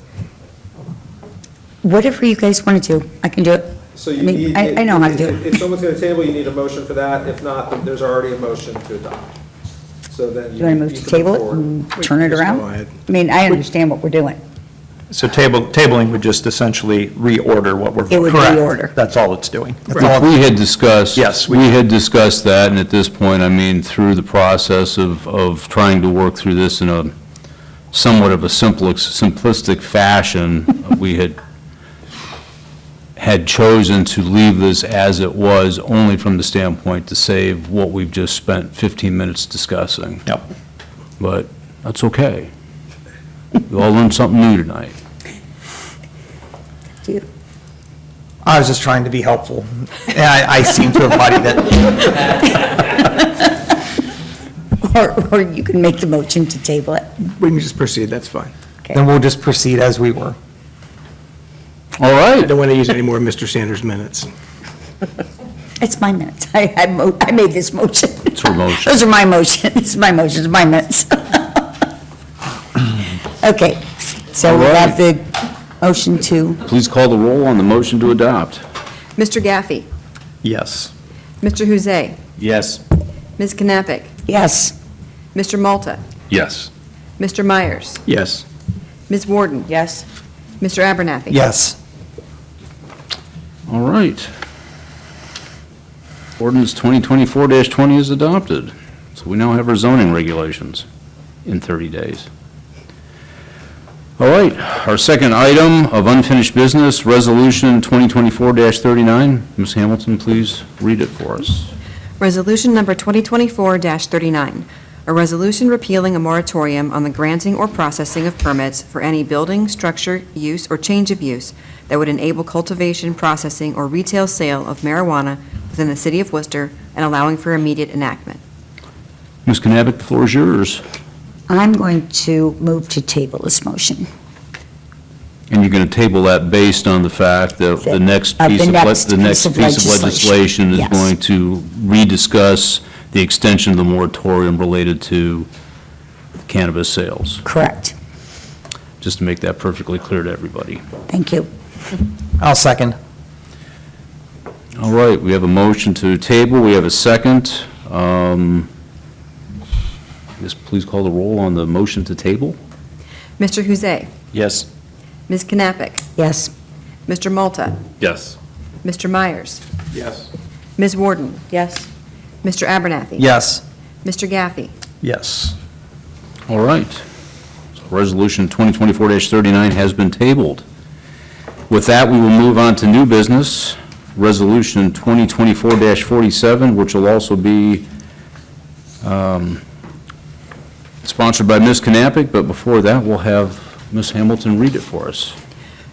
Whatever you guys want to do, I can do it.
So
I
you
mean,
need.
I know how to do it.
If someone's going to table, you need a motion for that. If not, then there's already a motion to adopt. So then
You want to move
you
to
can
table it
forward.
and turn it
Just go
around?
ahead.
I mean, I understand what we're doing.
So tabling would just essentially reorder what we're
It would
voting.
reorder.
That's all it's doing. That's all.
We had discussed.
Yes,
We had discussed that, and at this point, I mean, through the process of trying to work through this in a somewhat of a simplistic fashion, we had chosen to leave this as it was, only from the standpoint to save what we've just spent 15 minutes discussing.
Yep.
But that's okay. We all learned something new tonight.
Do you?
I was just trying to be helpful, and I seem to have muddied it.
Or you can make the motion to table it.
We can just proceed, that's fine.
Then we'll just proceed as we were.
All
I
right.
don't want to use any more of Mr. Sanders' minutes.
It's my minutes. I made this motion.
It's her motion.
Those are my motions. This is my motions, my minutes. Okay, so we have the motion to,
Please call the roll on the motion to adopt.
Mr. Gaffey,
Yes.
Mr. Huzay.
Yes.
Ms. Knappich.
Yes.
Mr. Malta.
Yes.
Mr. Myers.
Yes.
Ms. Warden.
Yes.
Mr. Abernathy.
Yes.
All right. Ordinance 2024-20 is adopted. So we now have our zoning regulations in 30 days. All right, our second item of unfinished business, Resolution 2024-39. Ms. Hamilton, please read it for us.
Resolution number 2024-39, a resolution repealing a moratorium on the granting or processing of permits for any building, structure, use, or change of use that would enable cultivation, processing, or retail sale of marijuana within the city of Worcester and allowing for immediate enactment.
Ms. Knappich, the floor is yours.
I'm going to move to table this motion.
And you're going to table that based on the fact that the next
Of
piece
the
of,
next
the next
piece of
piece of legislation is
Yes.
going to rediscuss the extension of the moratorium related to cannabis sales,
Correct.
just to make that perfectly clear to everybody.
Thank you.
I'll second.
All right, we have a motion to table, we have a second. I guess please call the roll on the motion to table.
Mr. Huzay.
Yes.
Ms. Knappich.
Yes.
Mr. Malta.
Yes.
Mr. Myers.
Yes.
Ms. Warden.
Yes.
Mr. Abernathy.
Yes.
Mr. Gaffey.
Yes.
All right. So Resolution 2024-39 has been tabled. With that, we will move on to new business, Resolution 2024-47, which will also be sponsored by Ms. Knappich, but before that, we'll have Ms. Hamilton read it for us.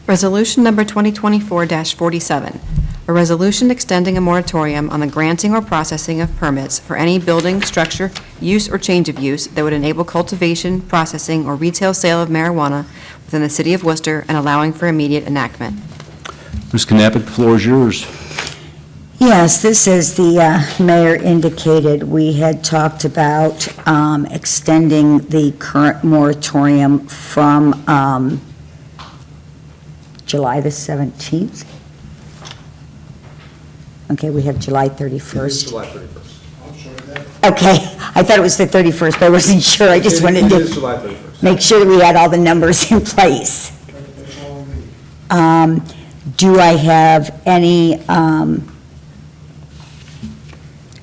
Resolution number 2024-47, a resolution extending a moratorium on the granting or processing of permits for any building, structure, use, or change of use that would enable cultivation, processing, or retail sale of marijuana within the city of Worcester and allowing for immediate enactment.
Ms. Knappich, the floor is yours.
Yes, this, as the mayor indicated, we had talked about extending the current moratorium from July the 17th. Okay, we have July 31st.
July 31st.
Okay, I thought it was the 31st, but I wasn't sure. I just wanted
It is
to
July 31st.
make sure that we had all the numbers in place. Do I have any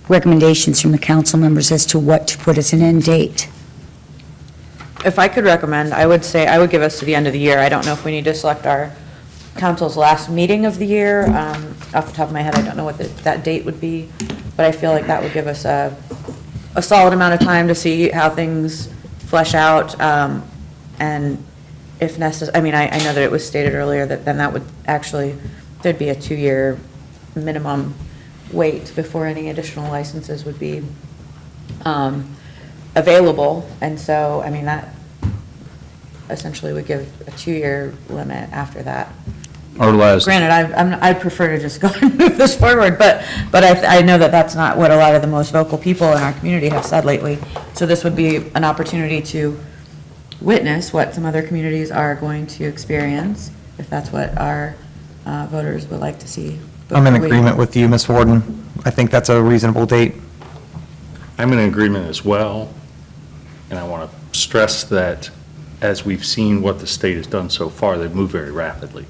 recommendations from the council members as to what to put as an end date?
If I could recommend, I would say, I would give us to the end of the year. I don't know if we need to select our council's last meeting of the year. Off the top of my head, I don't know what that date would be, but I feel like that would give us a solid amount of time to see how things flesh out, and if necessary, I mean, I know that it was stated earlier that then that would actually, there'd be a 2-year minimum wait before any additional licenses would be available, and so, I mean, that essentially would give a 2-year limit after that.
Our last,
Granted, I'd prefer to just go and move this forward, but I know that that's not what a lot of the most vocal people in our community have said lately. So this would be an opportunity to witness what some other communities are going to experience, if that's what our voters would like to see.
I'm in agreement with you, Ms. Warden. I think that's a reasonable date.
I'm in agreement as well, and I want to stress that as we've seen what the state has done so far, they've moved very rapidly.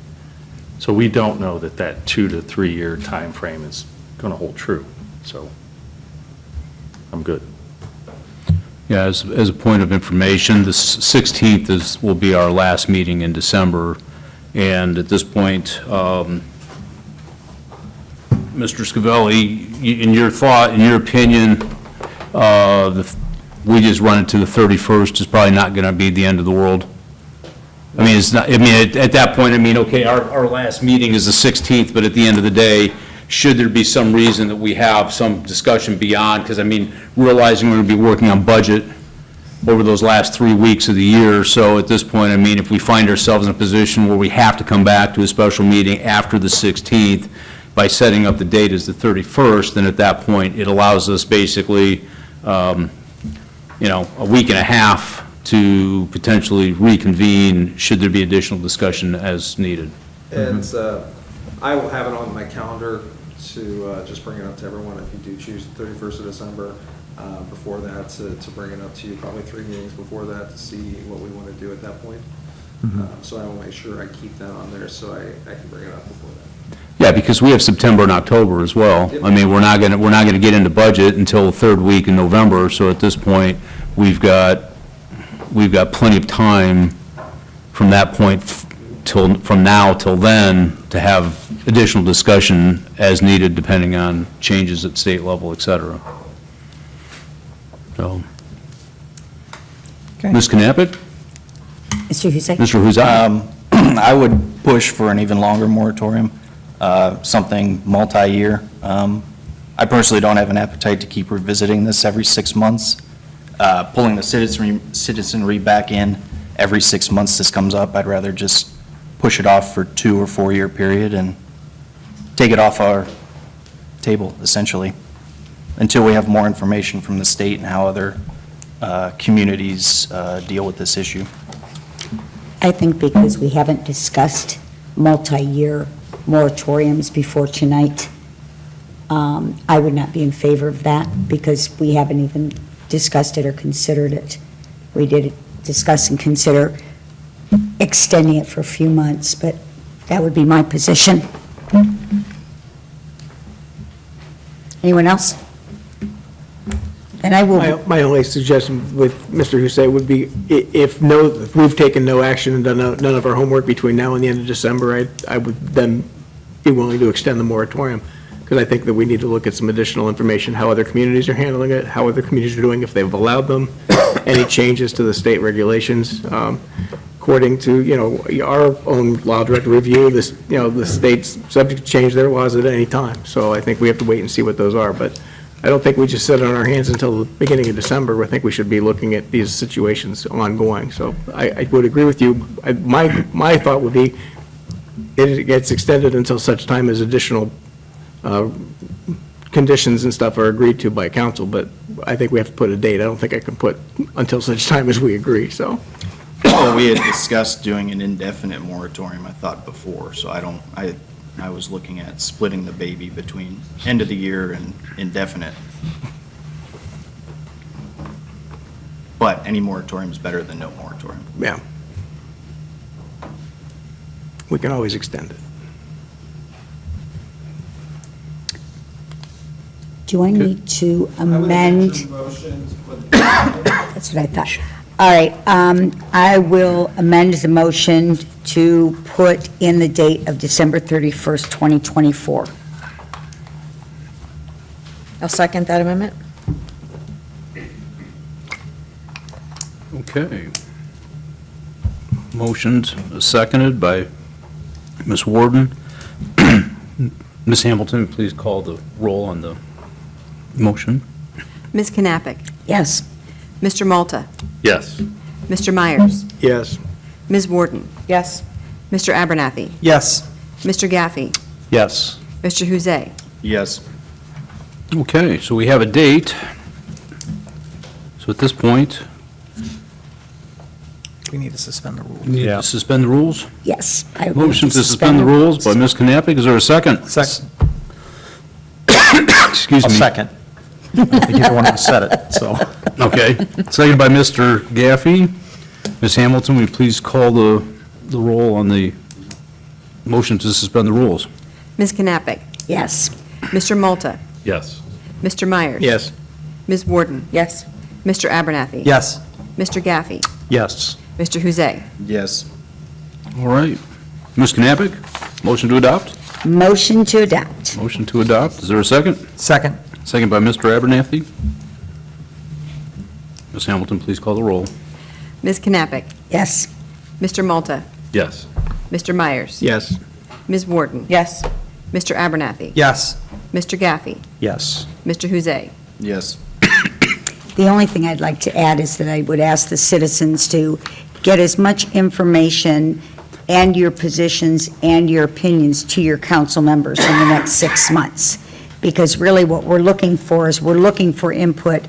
So we don't know that that 2 to 3 year time frame is going to hold true. So I'm good.
yeah, as a point of information, the 16th will be our last meeting in December, and at this point, Mr. Scavelli, in your opinion, we just run it to the 31st is probably not going to be the end of the world. I mean, it's not, I mean, at that point, I mean, okay, our last meeting is the 16th, but at the end of the day, should there be some reason that we have some discussion beyond, because I mean, realizing we're going to be working on budget over those last 3 weeks of the year, so at this point, I mean, if we find ourselves in a position where we have to come back to a special meeting after the 16th, by setting up the date as the 31st, then at that point, it allows us basically, a week and a half to potentially reconvene should there be additional discussion as needed.
And I will have it on my calendar to just bring it up to everyone if you do choose the 31st of December. Before that, to bring it up to you, probably 3 meetings before that to see what we want to do at that point. So I will make sure I keep that on there so I can bring it up before that.
Yeah, because we have September and October as well. I mean, we're not going to get into budget until the third week in November, so at this point, we've got plenty of time from that point from now till then to have additional discussion as needed, depending on changes at state level, et cetera. So, Ms. Knappich?
Mr. Hussein?
Mr. Huzza?
I would push for an even longer moratorium, something multi-year. I personally don't have an appetite to keep revisiting this every 6 months. Pulling the citizenry back in every 6 months this comes up, I'd rather just push it off for 2 or 4 year period and take it off our table, essentially, until we have more information from the state and how other communities deal with this issue.
I think because we haven't discussed multi-year moratoriums before tonight, I would not be in favor of that because we haven't even discussed it or considered it. We did discuss and consider extending it for a few months, but that would be my position. Anyone else? And I will.
My only suggestion with Mr. Hussein would be, if we've taken no action and done none of our homework between now and the end of December, I would then be willing to extend the moratorium, because I think that we need to look at some additional information, how other communities are handling it, how other communities are doing, if they've allowed them, any changes to the state regulations. According to, our own law director review, the state's subject to change their laws at any time. So I think we have to wait and see what those are. But I don't think we just sit on our hands until the beginning of December. I think we should be looking at these situations ongoing. So I would agree with you. My thought would be it gets extended until such time as additional conditions and stuff are agreed to by council. But I think we have to put a date. I don't think I can put until such time as we agree, so.
Well, we had discussed doing an indefinite moratorium, I thought, before, so I was looking at splitting the baby between end of the year and indefinite. But any moratorium is better than no moratorium.
Yeah. We can always extend it.
Do I need to amend? That's what I thought. All right, I will amend the motion to put in the date of December 31st, 2024.
I'll second that amendment.
Okay. Motioned, seconded by Ms. Warden. Ms. Hamilton, please call the roll on the motion.
Ms. Knappich?
Yes.
Mr. Malta?
Yes.
Mr. Myers?
Yes.
Ms. Warden?
Yes.
Mr. Abernathy?
Yes.
Mr. Gaffey?
Yes.
Mr. Huzay?
Yes.
Okay, so we have a date. So at this point,
We need to suspend the rules.
we need
Yeah.
to suspend the rules.
Yes. I would
Motion
like
to suspend the rules by Ms. Knappich. Is there a second?
Second.
Excuse
I'll
me.
second. I think you're the one who said it, so.
Okay. Seconded by Mr. Gaffey. Ms. Hamilton, will you please call the roll on the motion to suspend the rules?
Ms. Knappich?
Yes.
Mr. Malta?
Yes.
Mr. Myers?
Yes.
Ms. Warden?
Yes.
Mr. Abernathy?
Yes.
Mr. Gaffey?
Yes.
Mr. Huzay?
Yes.
All right. Ms. Knappich, motion to adopt?
Motion to adopt.
Motion to adopt. Is there a second?
Second.
Second by Mr. Abernathy. Ms. Hamilton, please call the roll.
Ms. Knappich?
Yes.
Mr. Malta?
Yes.
Mr. Myers?
Yes.
Ms. Warden?
Yes.
Mr. Abernathy?
Yes.
Mr. Gaffey?
Yes.
Mr. Huzay?
Yes.
The only thing I'd like to add is that I would ask the citizens to get as much information and your positions and your opinions to your council members in the next 6 months. Because really what we're looking for is we're looking for input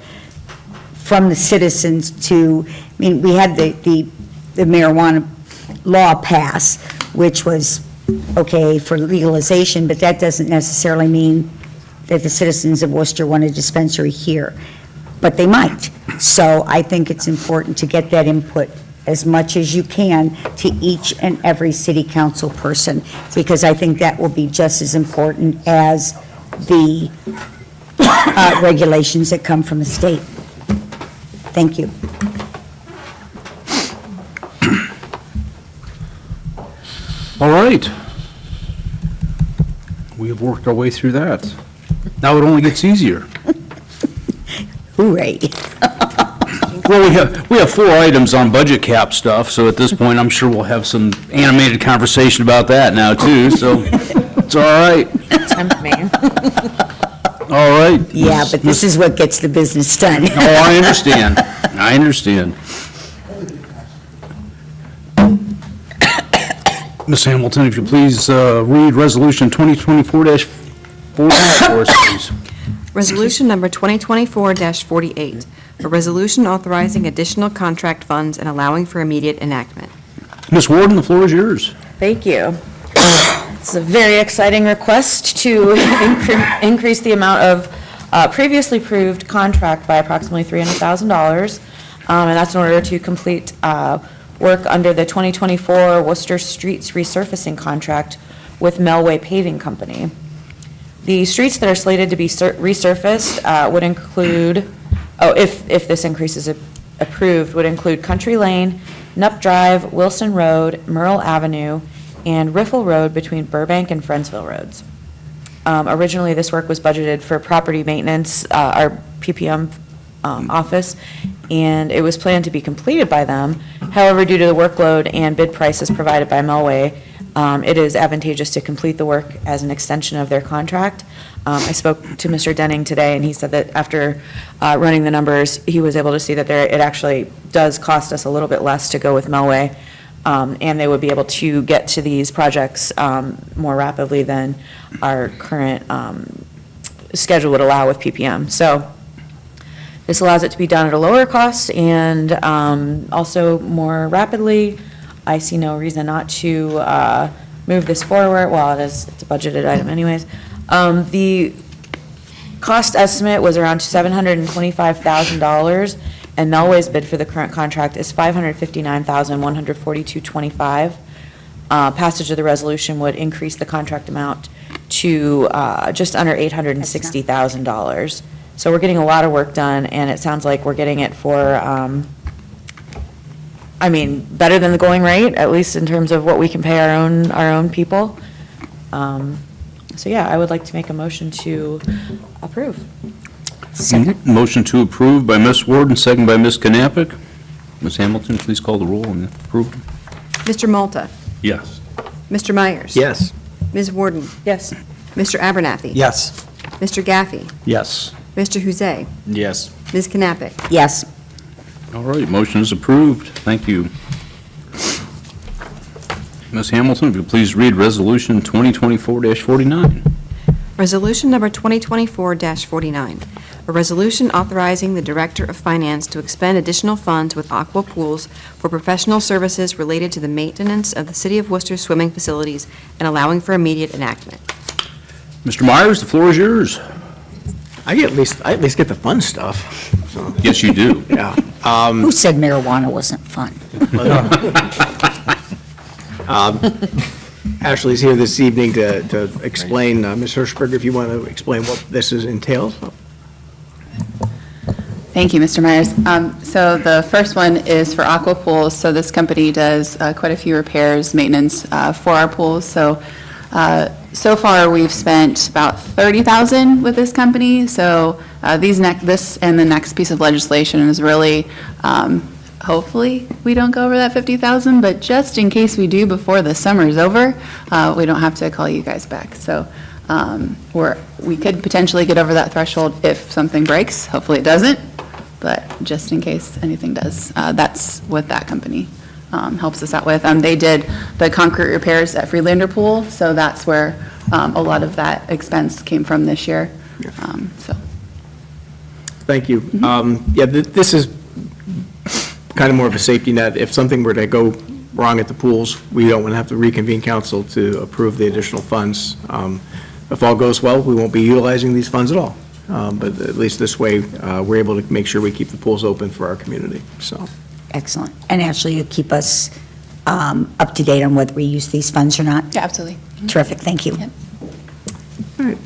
from the citizens to, we had the marijuana law pass, which was okay, for legalization, but that doesn't necessarily mean that the citizens of Worcester want a dispensary here, but they might. So I think it's important to get that input as much as you can to each and every city council person, because I think that will be just as important as the regulations that come from the state. Thank you.
All right. We have worked our way through that. Now it only gets easier.
Hooray.
Well, we have 4 items on budget cap stuff, so at this point, I'm sure we'll have some animated conversation about that now, too, so it's all right.
Tempt me.
All right.
Yeah, but this is what gets the business done.
Oh, I understand. I understand. Ms. Hamilton, if you please read Resolution 2024-49 for us, please.
Resolution number 2024-48, a resolution authorizing additional contract funds and allowing for immediate enactment.
Ms. Warden, the floor is yours.
Thank you. It's a very exciting request to increase the amount of previously approved contract by approximately $300,000, and that's in order to complete work under the 2024 Worcester Streets resurfacing contract with Melway Paving Company. The streets that are slated to be resurfaced would include, if this increase is approved, would include Country Lane, Knupp Drive, Wilson Road, Merle Avenue, and Riffle Road between Burbank and Friendsville Roads. Originally, this work was budgeted for property maintenance, our PPM office, and it was planned to be completed by them. However, due to the workload and bid prices provided by Melway, it is advantageous to complete the work as an extension of their contract. I spoke to Mr. Denning today, and he said that after running the numbers, he was able to see that it actually does cost us a little bit less to go with Melway, and they would be able to get to these projects more rapidly than our current schedule would allow with PPM. So this allows it to be done at a lower cost and also more rapidly. I see no reason not to move this forward. Well, it's a budgeted item anyways. The cost estimate was around $725,000, and Melway's bid for the current contract is $559,142.25. Passage of the resolution would increase the contract amount to just under $860,000. So we're getting a lot of work done, and it sounds like we're getting it for better than the going rate, at least in terms of what we can pay our own people. So yeah, I would like to make a motion to approve.
Motion to approve by Ms. Warden, second by Ms. Knappich. Ms. Hamilton, please call the roll on the approval.
Mr. Malta?
Yes.
Mr. Myers?
Yes.
Ms. Warden?
Yes.
Mr. Abernathy?
Yes.
Mr. Gaffey?
Yes.
Mr. Huzay?
Yes.
Ms. Knappich?
Yes.
All right, motion is approved. Thank you. Ms. Hamilton, if you please read Resolution 2024-49.
Resolution number 2024-49, a resolution authorizing the Director of Finance to expend additional funds with Aqua Pools for professional services related to the maintenance of the City of Worcester swimming facilities and allowing for immediate enactment.
Mr. Myers, the floor is yours.
I at least get the fun stuff, so.
Yes, you do.
Yeah.
Who said marijuana wasn't fun?
Ashley's here this evening to explain, Ms. Hirschberger, if you want to explain what this entails.
Thank you, Mr. Myers. So the first one is for Aqua Pools. So this company does quite a few repairs, maintenance for our pools. So far, we've spent about $30,000 with this company. So this and the next piece of legislation is really, hopefully, we don't go over that $50,000, but just in case we do before the summer is over, we don't have to call you guys back. So we could potentially get over that threshold if something breaks. Hopefully it doesn't, but just in case anything does, that's what that company helps us out with. They did the concrete repairs at Freelander Pool, so that's where a lot of that expense came from this year.
Thank you. This is kind of more of a safety net. If something were to go wrong at the pools, we don't want to have to reconvene council to approve the additional funds. If all goes well, we won't be utilizing these funds at all. But at least this way, we're able to make sure we keep the pools open for our community, so.
Excellent. And Ashley, you'll keep us up to date on whether we use these funds or not?
Yeah, absolutely.
Terrific, thank you.
Yep.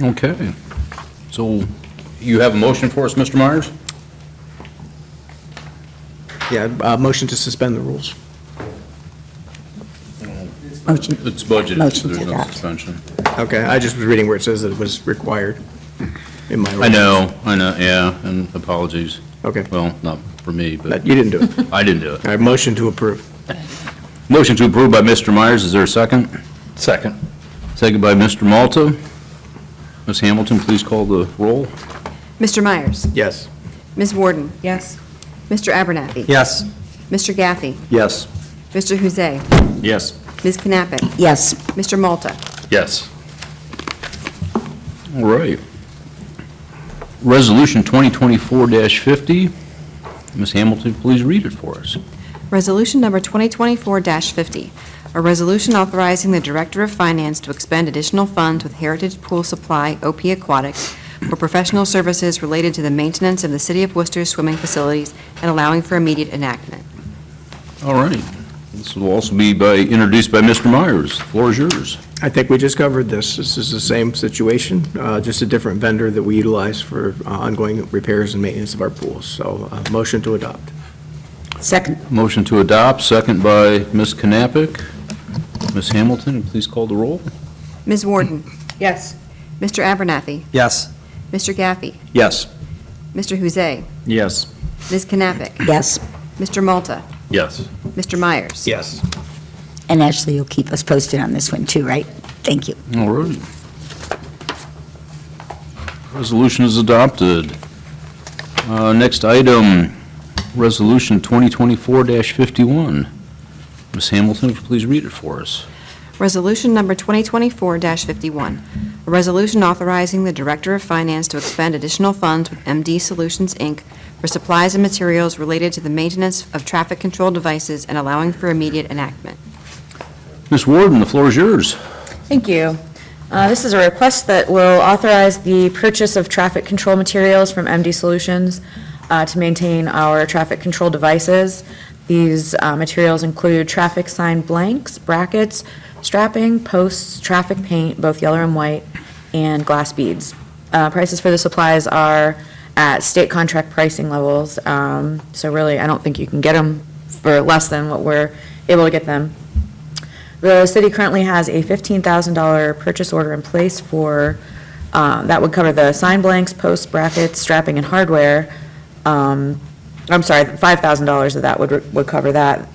Okay. So you have a motion for us, Mr. Myers?
Yeah, motion to suspend the rules.
Motion.
It's budgeted,
Motion
so there's
to
no
adopt.
suspension.
Okay, I just was reading where it says that it was required in my.
I know, yeah, and apologies.
Okay.
Well, not for me, but
You didn't do it.
I didn't do it.
All right, motion to approve.
Motion to approve by Mr. Myers, is there a second?
Second.
Second by Mr. Malta. Ms. Hamilton, please call the roll.
Mr. Myers?
Yes.
Ms. Warden?
Yes.
Mr. Abernathy?
Yes.
Mr. Gaffey?
Yes.
Mr. Huzay?
Yes.
Ms. Knappich?
Yes.
Mr. Malta?
Yes. All right. Resolution 2024-50. Ms. Hamilton, please read it for us.
Resolution number 2024-50, a resolution authorizing the Director of Finance to expend additional funds with Heritage Pool Supply, OP Aquatics, for professional services related to the maintenance of the City of Worcester's swimming facilities and allowing for immediate enactment.
All right. This will also be introduced by Mr. Myers. The floor is yours.
I think we just covered this. This is the same situation, just a different vendor that we utilize for ongoing repairs and maintenance of our pools. So, motion to adopt.
Second.
Motion to adopt, second by Ms. Knappich. Ms. Hamilton, please call the roll.
Ms. Warden?
Yes.
Mr. Abernathy?
Yes.
Mr. Gaffey?
Yes.
Mr. Huzay?
Yes.
Ms. Knappich?
Yes.
Mr. Malta?
Yes.
Mr. Myers?
Yes.
And Ashley, you'll keep us posted on this one too, right? Thank you.
All right. Resolution is adopted. Next item, Resolution 2024-51. Ms. Hamilton, please read it for us.
Resolution number 2024-51, a resolution authorizing the Director of Finance to expend additional funds with MD Solutions, Inc. for supplies and materials related to the maintenance of traffic control devices and allowing for immediate enactment.
Ms. Warden, the floor is yours.
Thank you. This is a request that will authorize the purchase of traffic control materials from MD Solutions to maintain our traffic control devices. These materials include traffic sign blanks, brackets, strapping, posts, traffic paint, both yellow and white, and glass beads. Prices for the supplies are at state contract pricing levels, so really, I don't think you can get them for less than what we're able to get them. The city currently has a $15,000 purchase order in place for, that would cover the sign blanks, posts, brackets, strapping, and hardware. I'm sorry, $5,000 of that would cover that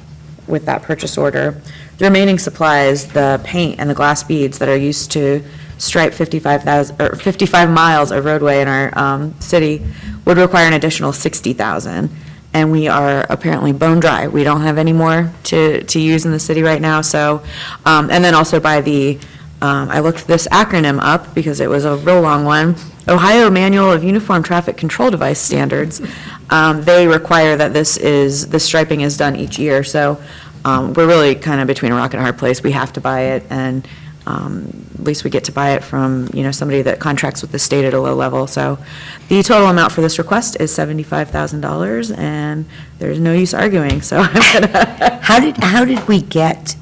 with that purchase order. The remaining supplies, the paint and the glass beads that are used to stripe 55 miles of roadway in our city, would require an additional $60,000. And we are apparently bone dry. We don't have any more to use in the city right now, so, and then also by the, I looked this acronym up because it was a real long one, Ohio Manual of Uniform Traffic Control Device Standards. They require that the striping is done each year, so we're really kind of between a rock and a hard place. We have to buy it, and at least we get to buy it from, somebody that contracts with the state at a low level. So the total amount for this request is $75,000, and there's no use arguing, so I'm gonna.
How did we get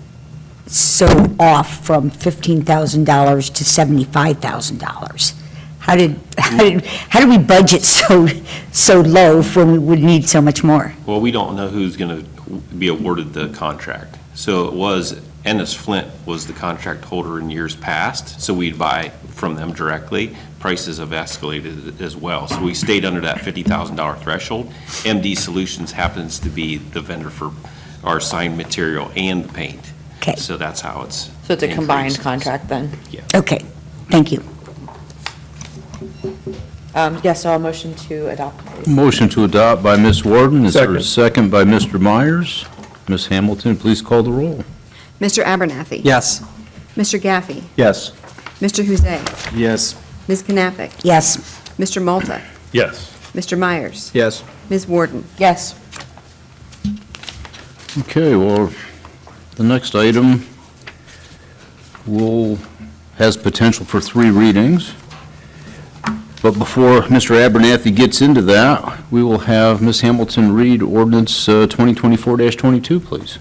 so off from $15,000 to $75,000? How did we budget so low when we would need so much more?
Well, we don't know who's going to be awarded the contract. So it was, Ennis Flint was the contract holder in years past, so we'd buy from them directly. Prices have escalated as well, so we stayed under that $50,000 threshold. MD Solutions happens to be the vendor for our sign material and the paint.
Okay.
So that's how it's
So it's a combined
increased.
contract then?
Yeah.
Okay, thank you.
Yes, so I'll motion to adopt, please.
Motion to adopt by Ms. Warden. Is there a second by Mr. Myers? Ms. Hamilton, please call the roll.
Mr. Abernathy?
Yes.
Mr. Gaffey?
Yes.
Mr. Huzay?
Yes.
Ms. Knappich?
Yes.
Mr. Malta?
Yes.
Mr. Myers?
Yes.
Ms. Warden?
Yes.
Okay, well, The next item has potential for 3 readings. But before Mr. Abernathy gets into that, we will have Ms. Hamilton read ordinance 2024-22, please.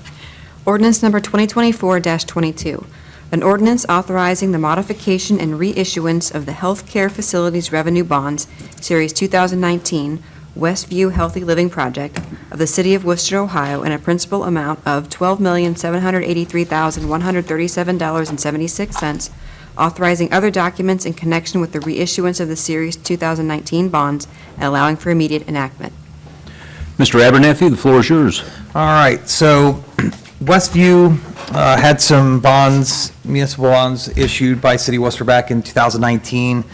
Ordinance number 2024-22, an ordinance authorizing the modification and reissuance of the Healthcare Facilities Revenue Bonds, Series 2019, Westview Healthy Living Project of the City of Wooster, Ohio, in a principal amount of $12,783,137.76, authorizing other documents in connection with the reissuance of the Series 2019 bonds and allowing for immediate enactment.
Mr. Abernathy, the floor is yours.
All right, so Westview had some bonds, municipal bonds issued by City of Worcester back in 2019.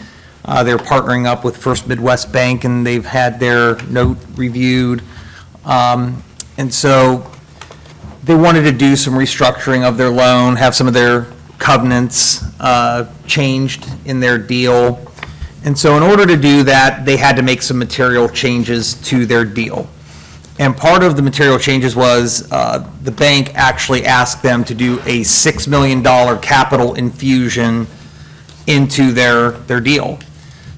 They're partnering up with First Midwest Bank, and they've had their note reviewed. And so they wanted to do some restructuring of their loan, have some of their covenants changed in their deal. And so in order to do that, they had to make some material changes to their deal. And part of the material changes was the bank actually asked them to do a $6 million capital infusion into their deal.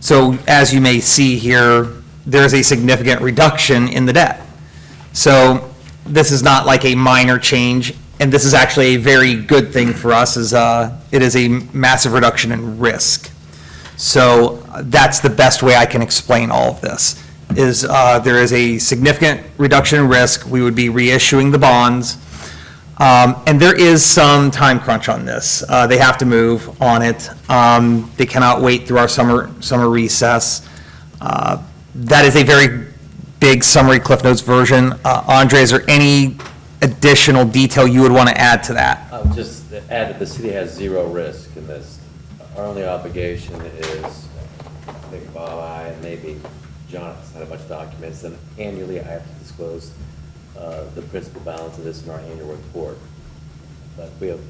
So as you may see here, there's a significant reduction in the debt. So this is not like a minor change, and this is actually a very good thing for us, as it is a massive reduction in risk. So that's the best way I can explain all of this, is there is a significant reduction in risk. We would be reissuing the bonds. And there is some time crunch on this. They have to move on it. They cannot wait through our summer recess. That is a very big summary Cliff Notes version. Andre, is there any additional detail you would want to add to that?
Just to add that the city has 0 risk in this. Our only obligation is, I think Bob, I, and maybe Jonathan's had a bunch of documents, and annually I have to disclose the principal balance of this in our annual report. But we have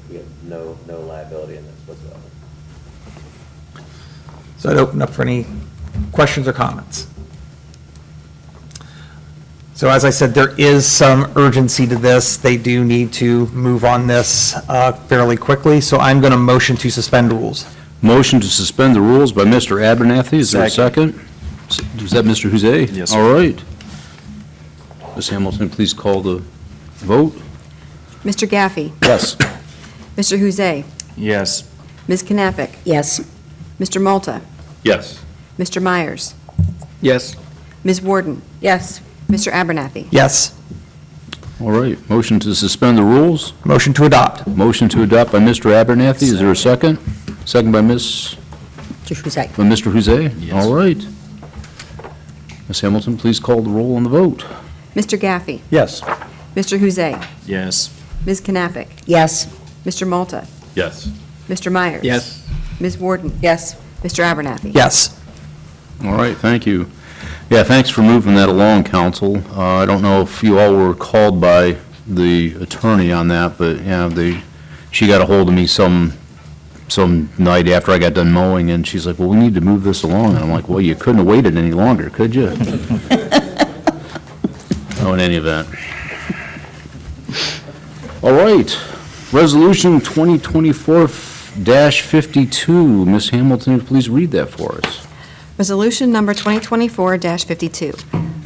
no liability in this whatsoever.
So I'd open up for any questions or comments. So as I said, there is some urgency to this. They do need to move on this fairly quickly, so I'm going to motion to suspend rules.
Motion to suspend the rules by Mr. Abernathy. Is there a second? Is that Mr. Huzay?
Yes, sir.
All right. Ms. Hamilton, please call the vote.
Mr. Gaffey.
Yes.
Mr. Huzay.
Yes.
Ms. Knappich.
Yes.
Mr. Malta.
Yes.
Mr. Myers.
Yes.
Ms. Warden.
Yes.
Mr. Abernathy.
Yes.
All right. Motion to suspend the rules.
Motion to adopt.
Motion to adopt by Mr. Abernathy. Is there a second? Second by Mr. Huzay?
Yes.
All right. Ms. Hamilton, please call the roll on the vote.
Mr. Gaffey.
Yes.
Mr. Huzay.
Yes.
Ms. Knappich.
Yes.
Mr. Malta.
Yes.
Mr. Myers.
Yes.
Ms. Warden.
Yes.
Mr. Abernathy.
Yes.
All right, thank you. Yeah, thanks for moving that along, council. I don't know if you all were called by the attorney on that, but, yeah, she got a hold of me some night after I got done mowing, and she's like, well, we need to move this along. And I'm like, well, you couldn't have waited any longer, could you? Oh, in any event. All right, Resolution 2024-52. Ms. Hamilton, please read that for us.
Resolution number 2024-52,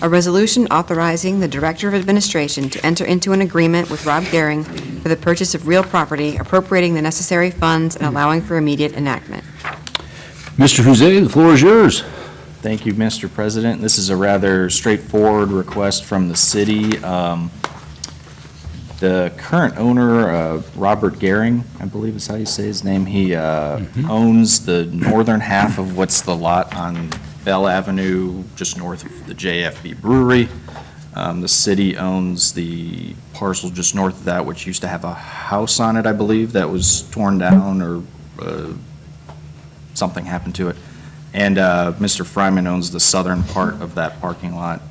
a resolution authorizing the Director of Administration to enter into an agreement with Rob Gehring for the purchase of real property, appropriating the necessary funds, and allowing for immediate enactment.
Mr. Huzay, the floor is yours.
Thank you, Mr. President. This is a rather straightforward request from the city. The current owner, Robert Gehring, I believe is how you say his name, he owns the northern half of what's the lot on Bell Avenue, just north of the JFB Brewery. The city owns the parcel just north of that, which used to have a house on it, I believe, that was torn down or something happened to it. And Mr. Fryman owns the southern part of that parking lot.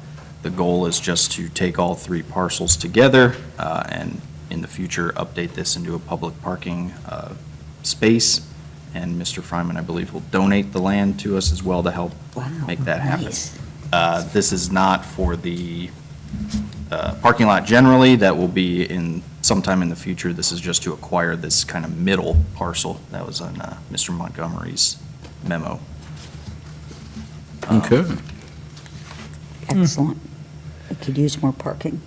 The goal is just to take all 3 parcels together and in the future update this into a public parking space. And Mr. Fryman, I believe, will donate the land to us as well to help make that happen.
Nice.
This is not for the parking lot generally. That will be in some sometime in the future. This is just to acquire this kind of middle parcel that was on Mr. Montgomery's memo.
Okay.
Excellent. We could use more parking.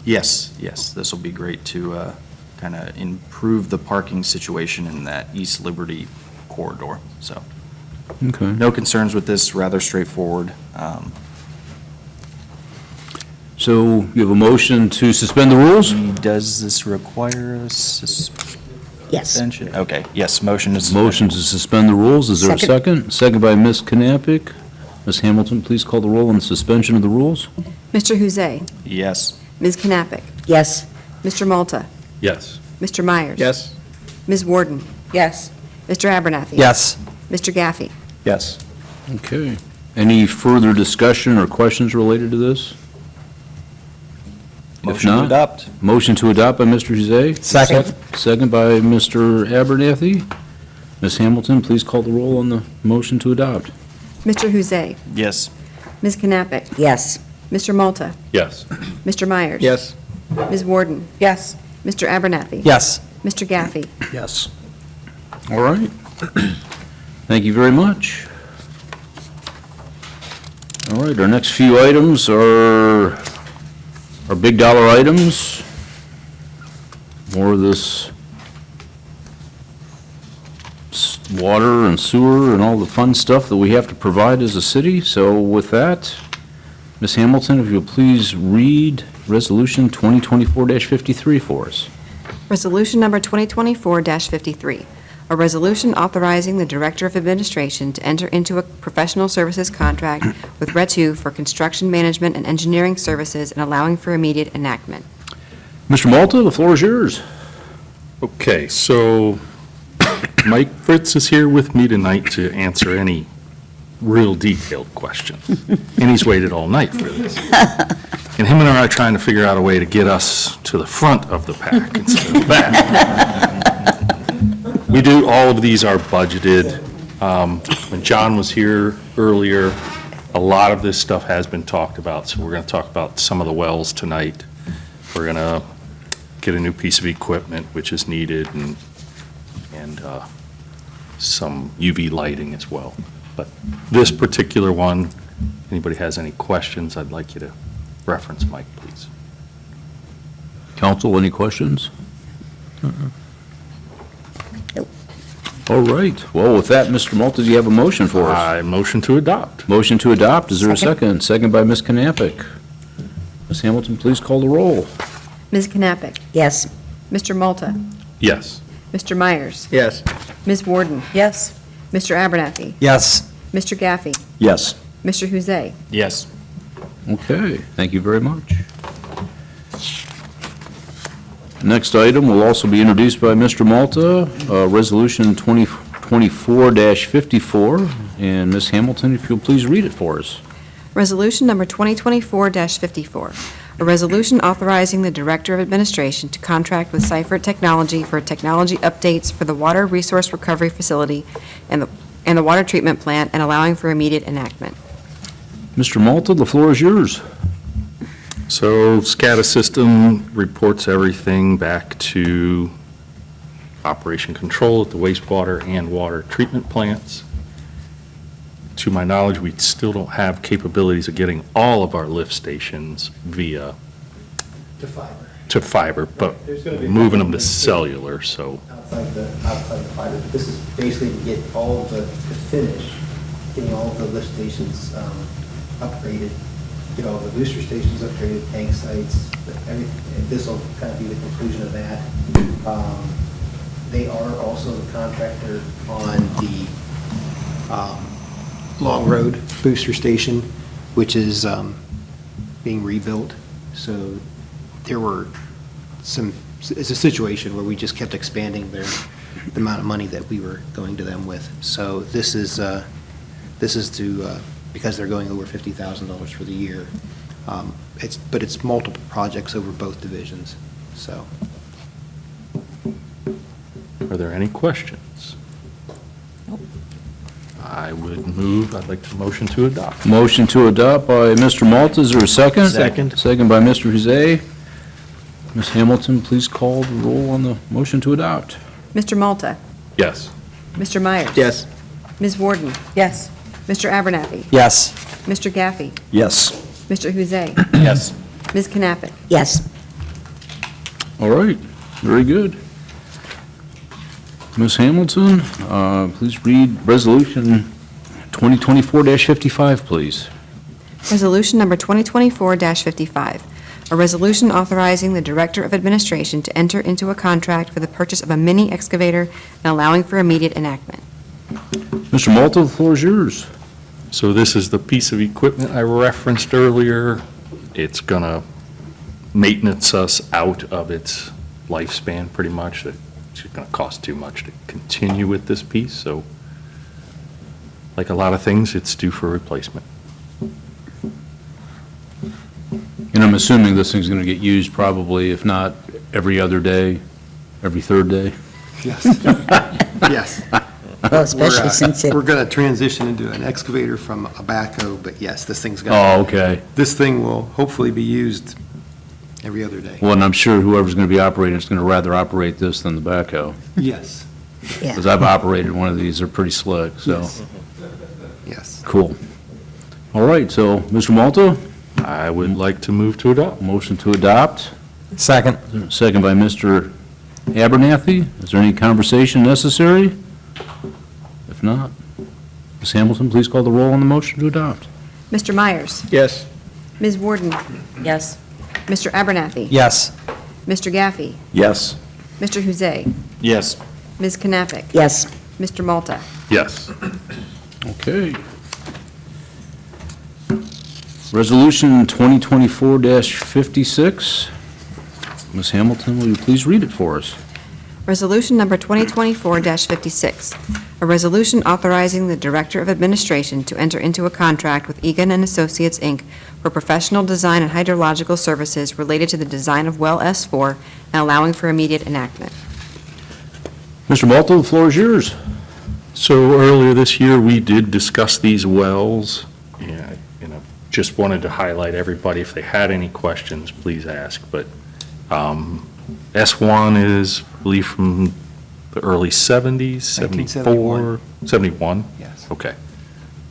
Yes, this will be great to kind of improve the parking situation in that East Liberty corridor, so.
Okay.
No concerns with this, rather straightforward.
So you have a motion to suspend the rules?
Does this require a
Yes.
suspension? Okay, yes, motion is.
Motion to suspend the rules. Is there a second? Second by Ms. Knappich. Ms. Hamilton, please call the roll on the suspension of the rules.
Mr. Huzay.
Yes.
Ms. Knappich.
Yes.
Mr. Malta.
Yes.
Mr. Myers.
Yes.
Ms. Warden.
Yes.
Mr. Abernathy.
Yes.
Mr. Gaffey.
Yes.
Okay. Any further discussion or questions related to this? If
Motion to
not,
adopt.
motion to adopt by Mr. Huzay.
Second.
Second by Mr. Abernathy. Ms. Hamilton, please call the roll on the motion to adopt.
Mr. Huzay.
Yes.
Ms. Knappich.
Yes.
Mr. Malta.
Yes.
Mr. Myers.
Yes.
Ms. Warden.
Yes.
Mr. Abernathy.
Yes.
Mr. Gaffey.
Yes.
All right. Thank you very much. All right, our next few items are big dollar items. More of this water and sewer and all the fun stuff that we have to provide as a city. So with that, Ms. Hamilton, if you'll please read Resolution 2024-53 for us.
Resolution number 2024-53, a resolution authorizing the Director of Administration to enter into a professional services contract with RETU for construction management and engineering services and allowing for immediate enactment.
Mr. Malta, the floor is yours.
Okay, so Mike Fritz is here with me tonight to answer any real detailed questions. And he's waited all night for this. And him and I are trying to figure out a way to get us to the front of the pack instead of the back. We do, all of these are budgeted. When John was here earlier, a lot of this stuff has been talked about, so we're going to talk about some of the wells tonight. We're going to get a new piece of equipment, which is needed, and some UV lighting as well. But this particular one, anybody has any questions, I'd like you to reference Mike, please.
Council, any questions? All right. Well, with that, Mr. Malta, do you have a motion for us?
I motion to adopt.
Motion to adopt. Is there a second? Second by Ms. Knappich. Ms. Hamilton, please call the roll.
Ms. Knappich.
Yes.
Mr. Malta.
Yes.
Mr. Myers.
Yes.
Ms. Warden.
Yes.
Mr. Abernathy.
Yes.
Mr. Gaffey.
Yes.
Mr. Huzay.
Yes.
Okay, thank you very much. Next item will also be introduced by Mr. Malta, Resolution 2024-54. And Ms. Hamilton, if you'll please read it for us.
Resolution number 2024-54, a resolution authorizing the Director of Administration to contract with Seifert Technology for technology updates for the Water Resource Recovery Facility and the water treatment plant and allowing for immediate enactment.
Mr. Malta, the floor is yours.
So SCADA system reports everything back to operation control at the wastewater and water treatment plants. To my knowledge, we still don't have capabilities of getting all of our lift stations via
to
fiber, but
There's gonna be
moving them to cellular, so.
outside the fiber. But this is basically to get all the finish, getting all the lift stations upgraded, get all the booster stations upgraded, tank sites, everything. And this will kind of be the conclusion of that. They are also the contractor on the Long Road booster station, which is being rebuilt. So there were it's a situation where we just kept expanding the amount of money that we were going to them with. So this is to, because they're going over $50,000 for the year. But it's multiple projects over both divisions, so.
Are there any questions?
Nope.
I would move, I'd like to motion to adopt.
Motion to adopt by Mr. Malta. Is there a second?
Second.
Second by Mr. Huzay. Ms. Hamilton, please call the roll on the motion to adopt.
Mr. Malta?
Yes.
Mr. Myers?
Yes.
Ms. Warden?
Yes.
Mr. Abernathy?
Yes.
Mr. Gaffey?
Yes.
Mr. Huzay?
Yes.
Ms. Knappich?
Yes.
All right, very good. Ms. Hamilton, please read Resolution 2024-55, please.
Resolution number 2024-55, a resolution authorizing the Director of Administration to enter into a contract for the purchase of a mini excavator and allowing for immediate enactment.
Mr. Malta, the floor is yours.
So this is the piece of equipment I referenced earlier. It's going to maintenance us out of its lifespan, pretty much. It's going to cost too much to continue with this piece, so like a lot of things, it's due for replacement.
And I'm assuming this thing's going to get used probably, if not every other day, every third day?
Yes. Yes.
Well, especially since it,
We're going to transition into an excavator from a backhoe, but yes, this thing's going
Oh, okay.
This thing will hopefully be used every other day.
Well, and I'm sure whoever's going to be operating is going to rather operate this than the backhoe.
Yes.
yeah.
Because I've operated one of these, they're pretty slick, so.
Yes. Yes.
Cool. All right, so, Mr. Malta,
I would like to move to adopt.
motion to adopt.
Second.
Second by Mr. Abernathy. Is there any conversation necessary? If not, Ms. Hamilton, please call the roll on the motion to adopt.
Mr. Myers?
Yes.
Ms. Warden?
Yes.
Mr. Abernathy?
Yes.
Mr. Gaffey?
Yes.
Mr. Huzay?
Yes.
Ms. Knappich?
Yes.
Mr. Malta?
Yes.
Okay. Resolution 2024-56. Ms. Hamilton, will you please read it for us?
Resolution number 2024-56, a resolution authorizing the Director of Administration to enter into a contract with Egan and Associates, Inc. for professional design and hydrological services related to the design of well S4 and allowing for immediate enactment.
Mr. Malta, the floor is yours.
So earlier this year, we did discuss these wells. Yeah, just wanted to highlight everybody, if they had any questions, please ask. But S1 is, I believe, from the early 70s, 74? 71?
Yes.
Okay.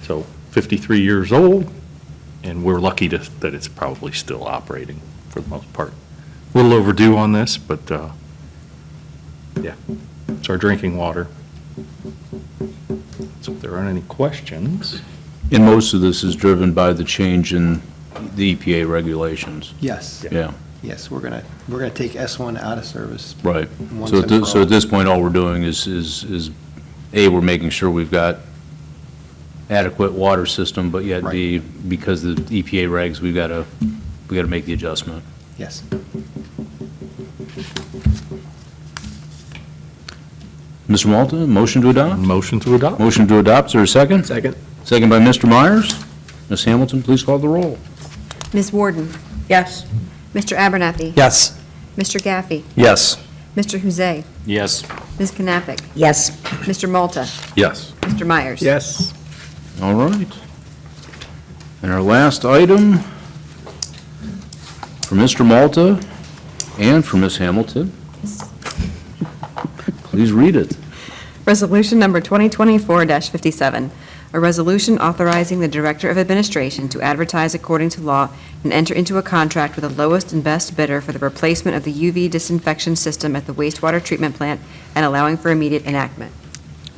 So 53 years old, and we're lucky that it's probably still operating for the most part. A little overdue on this, but yeah, it's our drinking water. So if there aren't any questions.
And most of this is driven by the change in the EPA regulations.
Yes.
Yeah,
Yes, we're going to take S1 out of service.
right.
Once
So
and for
so
all.
at this point, all we're doing is, A, we're making sure we've got adequate water system, but yet B, because of the EPA regs, we got to make the adjustment.
Yes.
Mr. Malta, motion to adopt?
Motion to adopt.
Motion to adopt, is there a second?
Second.
Second by Mr. Myers. Ms. Hamilton, please call the roll.
Ms. Warden?
Yes.
Mr. Abernathy?
Yes.
Mr. Gaffey?
Yes.
Mr. Huzay?
Yes.
Ms. Knappich?
Yes.
Mr. Malta?
Yes.
Mr. Myers?
Yes.
All right. And our last item for Mr. Malta and for Ms. Hamilton. Please read it.
Resolution number 2024-57, a resolution authorizing the Director of Administration to advertise according to law and enter into a contract with the lowest and best bidder for the replacement of the UV disinfection system at the wastewater treatment plant and allowing for immediate enactment.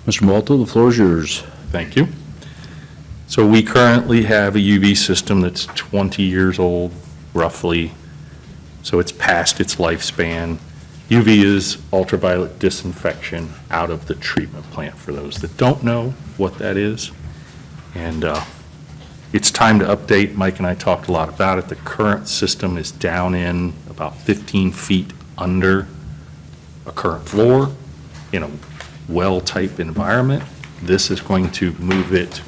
Mr. Malta, the floor is yours.
Thank you. So we currently have a UV system that's 20 years old, roughly, so it's past its lifespan. UV is ultraviolet disinfection out of the treatment plant, for those that don't know what that is. And it's time to update. Mike and I talked a lot about it. The current system is down in about 15 feet under a current floor in a well-type environment. This is going to move it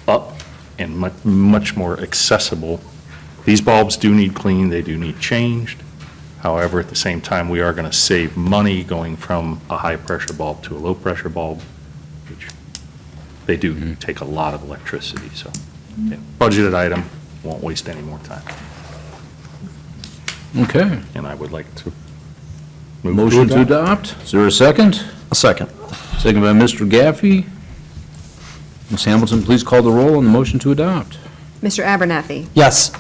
up and much more accessible. These bulbs do need cleaned, they do need changed. However, at the same time, we are going to save money going from a high-pressure bulb to a low-pressure bulb, which they do take a lot of electricity, so yeah, budgeted item, won't waste any more time.
Okay.
And I would like to
Motion to adopt. Is there a second?
A second.
Second by Mr. Gaffey. Ms. Hamilton, please call the roll on the motion to adopt.
Mr. Abernathy?
Yes.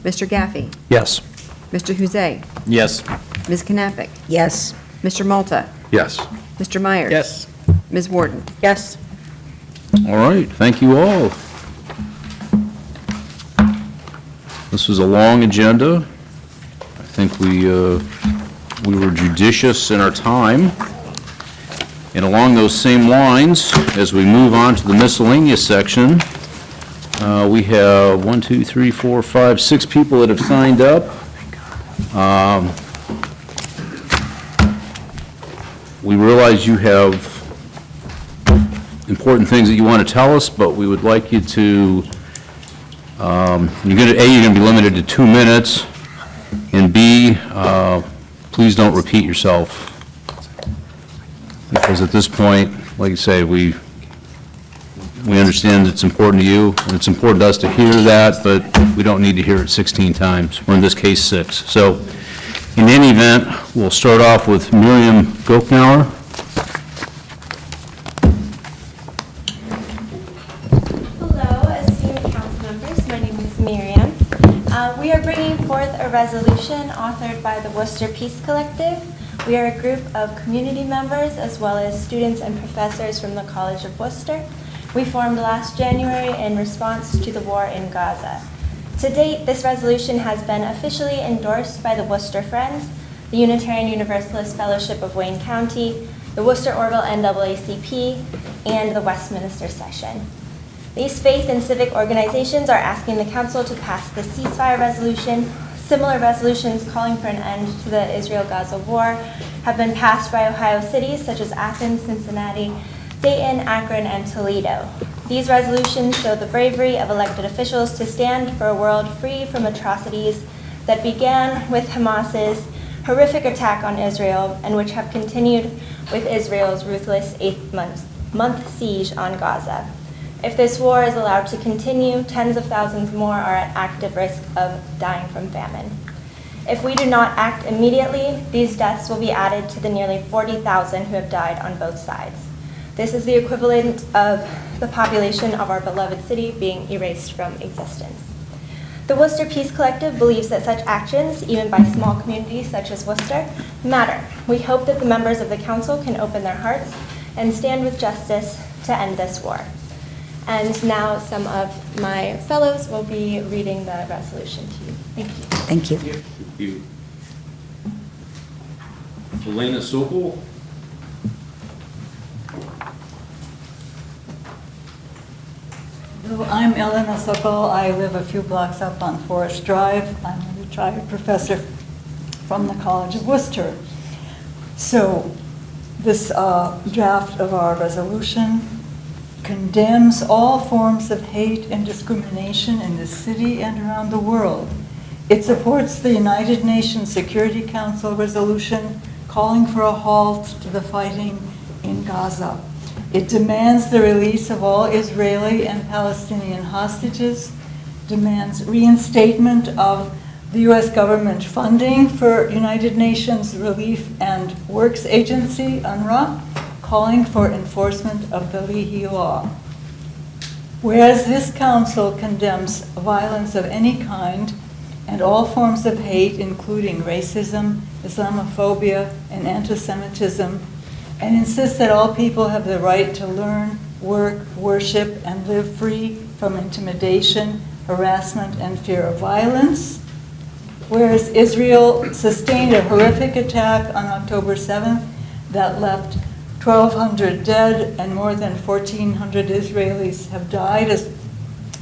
Mr. Gaffey?
Yes.
Mr. Huzay?
Yes.
Ms. Knappich?
Yes.
Mr. Malta?
Yes.
Mr. Myers?
Yes.
Ms. Warden?
Yes.
All right, thank you all. This was a long agenda. I think we were judicious in our time. And along those same lines, as we move on to the miscellaneous section, we have 1, 2, 3, 4, 5, 6 people that have signed up. We realize you have important things that you want to tell us, but we would like you to, you're going to be limited to 2 minutes, and B, please don't repeat yourself. Because at this point, like I say, we understand it's important to you, and it's important to us to hear that, but we don't need to hear it 16 times, or in this case, 6. So, in any event, we'll start off with Miriam Goknauer.
Hello, esteemed council members. My name is Miriam. We are bringing forth a resolution authored by the Wooster Peace Collective. We are a group of community members as well as students and professors from the College of Wooster. We formed last January in response to the war in Gaza. To date, this resolution has been officially endorsed by the Wooster Friends, the Unitarian Universalist Fellowship of Wayne County, the Wooster Orville NAACP, and the Westminster Session. These faith and civic organizations are asking the council to pass the ceasefire resolution. Similar resolutions calling for an end to the Israel-Gaza war have been passed by Ohio cities such as Athens, Cincinnati, Dayton, Akron, and Toledo. These resolutions show the bravery of elected officials to stand for a world free from atrocities that began with Hamas's horrific attack on Israel and which have continued with Israel's ruthless 8-month siege on Gaza. If this war is allowed to continue, tens of thousands more are at active risk of dying from famine. If we do not act immediately, these deaths will be added to the nearly 40,000 who have died on both sides. This is the equivalent of the population of our beloved city being erased from existence. The Wooster Peace Collective believes that such actions, even by small communities such as Wooster, matter. We hope that the members of the council can open their hearts and stand with justice to end this war. And now some of my fellows will be reading the resolution to you. Thank you.
Thank you.
Thank you. Elena Sokol.
Hello, I'm Elena Sokol. I live a few blocks up on Forest Drive. I'm a retired professor from the College of Wooster. So this draft of our resolution condemns all forms of hate and discrimination in the city and around the world. It supports the United Nations Security Council resolution calling for a halt to the fighting in Gaza. It demands the release of all Israeli and Palestinian hostages, demands reinstatement of the U.S. government funding for United Nations Relief and Works Agency, UNRWA, calling for enforcement of the Leahy Law. Whereas this council condemns violence of any kind and all forms of hate, including racism, Islamophobia, and anti-Semitism, and insists that all people have the right to learn, work, worship, and live free from intimidation, harassment, and fear of violence. Whereas Israel sustained a horrific attack on October 7th that left 1,200 dead and more than 1,400 Israelis have died as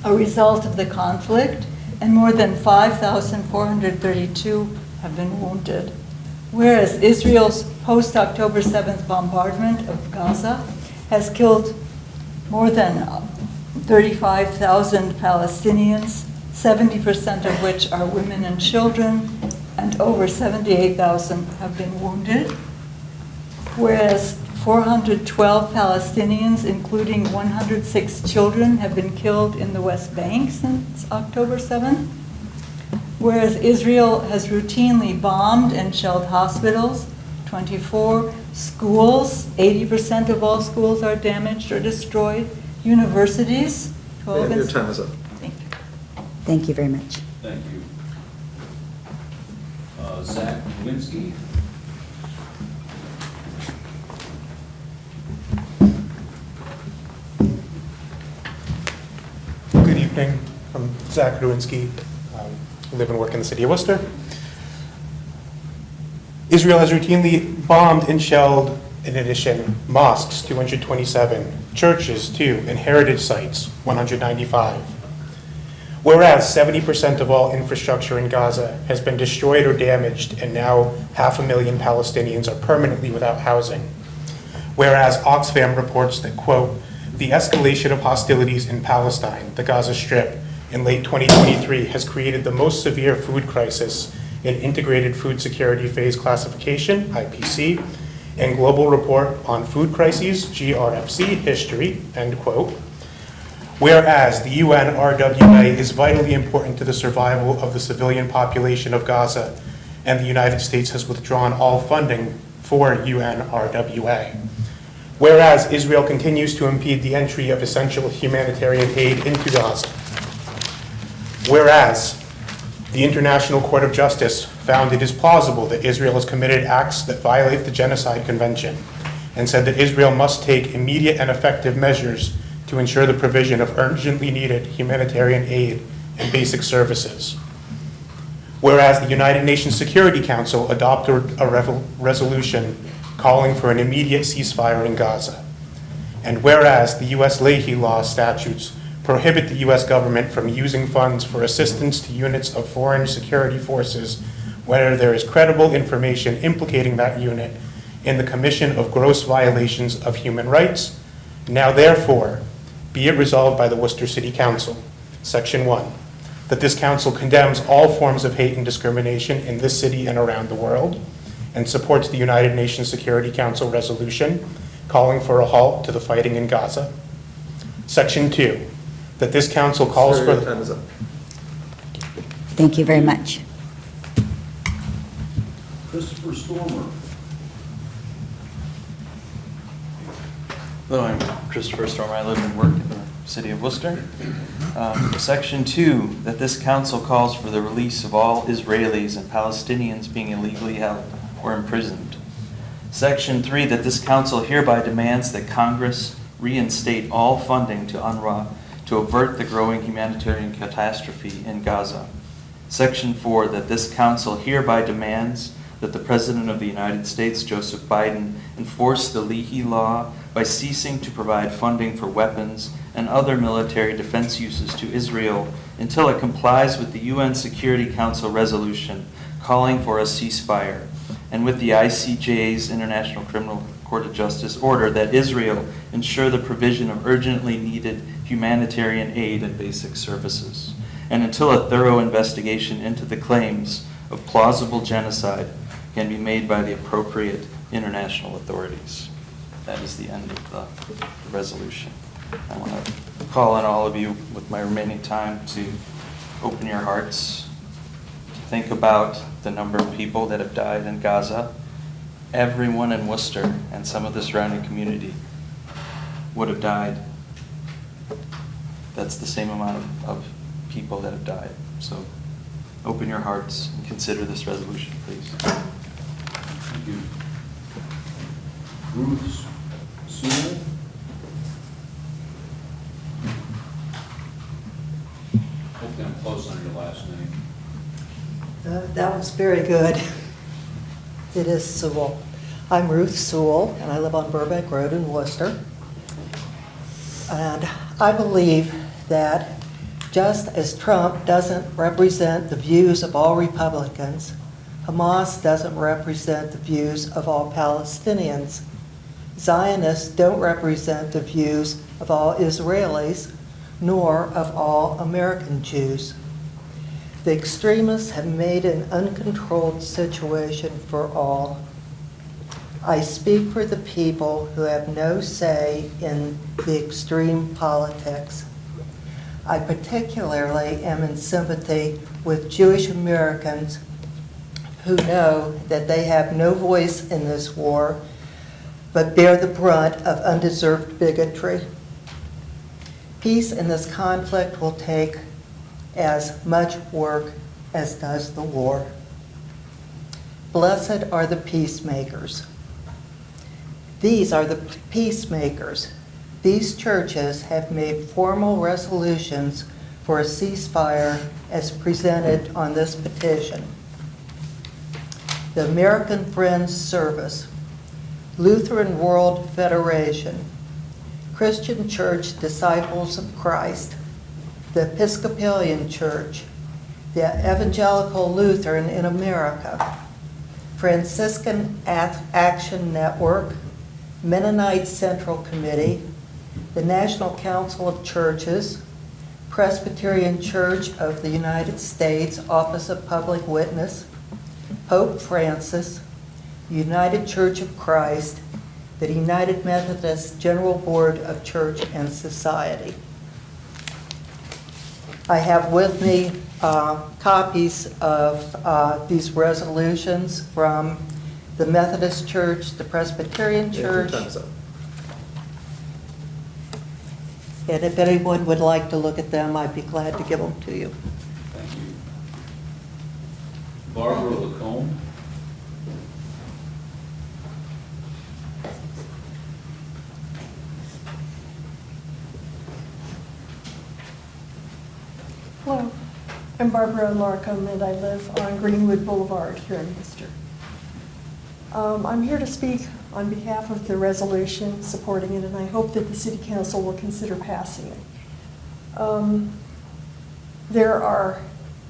a result of the conflict, and more than 5,432 have been wounded. Whereas Israel's post-October 7th bombardment of Gaza has killed more than 35,000 Palestinians, 70% of which are women and children, and over 78,000 have been wounded. Whereas 412 Palestinians, including 106 children, have been killed in the West Bank since October 7th. Whereas Israel has routinely bombed and shelled hospitals, 24, schools, 80% of all schools are damaged or destroyed, universities, 12.
Your time is up.
Thank you very much.
Thank you. Zach Winsky.
Good evening. I'm Zach Ruinski. I live and work in the city of Worcester. Israel has routinely bombed and shelled, in addition, mosques, 227, churches, 2, and heritage sites, 195. Whereas 70% of all infrastructure in Gaza has been destroyed or damaged, and now 500,000 Palestinians are permanently without housing. Whereas Oxfam reports that, quote, the escalation of hostilities in Palestine, the Gaza Strip, in late 2023 has created the most severe food crisis in Integrated Food Security Phase Classification, IPC, and Global Report on Food Crises, GRFC, history, end quote. Whereas the UN RWA is vitally important to the survival of the civilian population of Gaza, and the United States has withdrawn all funding for UN RWA. Whereas Israel continues to impede the entry of essential humanitarian aid into Gaza. Whereas the International Court of Justice found it is plausible that Israel has committed acts that violate the Genocide Convention, and said that Israel must take immediate and effective measures to ensure the provision of urgently needed humanitarian aid and basic services. Whereas the United Nations Security Council adopted a resolution calling for an immediate ceasefire in Gaza. And whereas the U.S. Leahy law statutes prohibit the U.S. government from using funds for assistance to units of foreign security forces whether there is credible information implicating that unit in the commission of gross violations of human rights. Now therefore, be it resolved by the Worcester City Council, Section 1, that this council condemns all forms of hate and discrimination in this city and around the world, and supports the United Nations Security Council resolution calling for a halt to the fighting in Gaza. Section 2, that this council calls
Sir,
for...
your time is up.
Thank you very much.
Christopher Stormer.
Hello, I'm Christopher Stormer. I live and work in the city of Worcester. Section 2, that this council calls for the release of all Israelis and Palestinians being illegally held or imprisoned. Section 3, that this council hereby demands that Congress reinstate all funding to UNRWA to avert the growing humanitarian catastrophe in Gaza. Section 4, that this council hereby demands that the President of the United States, Joseph Biden, enforce the Leahy law by ceasing to provide funding for weapons and other military defense uses to Israel until it complies with the UN Security Council resolution calling for a ceasefire, and with the ICJ's, International Criminal Court of Justice, order that Israel ensure the provision of urgently needed humanitarian aid and basic services, and until a thorough investigation into the claims of plausible genocide can be made by the appropriate international authorities. That is the end of the resolution. I want to call on all of you with my remaining time to open your hearts, to think about the number of people that have died in Gaza. Everyone in Worcester and some of the surrounding community would have died. That's the same amount of people that have died. So open your hearts and consider this resolution, please.
Thank you. Ruth Sewell. Hopefully I'm close on your last name.
That was very good. It is Sewell. I'm Ruth Sewell, and I live on Burbank Road in Worcester. And I believe that just as Trump doesn't represent the views of all Republicans, Hamas doesn't represent the views of all Palestinians. Zionists don't represent the views of all Israelis, nor of all American Jews. The extremists have made an uncontrolled situation for all. I speak for the people who have no say in the extreme politics. I particularly am in sympathy with Jewish Americans who know that they have no voice in this war, but bear the brunt of undeserved bigotry. Peace in this conflict will take as much work as does the war. Blessed are the peacemakers. These are the peacemakers. These churches have made formal resolutions for a ceasefire as presented on this petition. The American Friends Service, Lutheran World Federation, Christian Church Disciples of Christ, the Episcopalian Church, the Evangelical Lutheran in America, Franciscan Action Network, Mennonite Central Committee, the National Council of Churches, Presbyterian Church of the United States, Office of Public Witness, Pope Francis, United Church of Christ, the United Methodist General Board of Church and Society. I have with me copies of these resolutions from the Methodist Church, the Presbyterian Church. And if anyone would like to look at them, I'd be glad to give them to you.
Thank you. Barbara Lacombe.
Hello, I'm Barbara Larkham, and I live on Greenwood Boulevard here in Wooster. I'm here to speak on behalf of the resolution supporting it, and I hope that the City Council will consider passing it. There are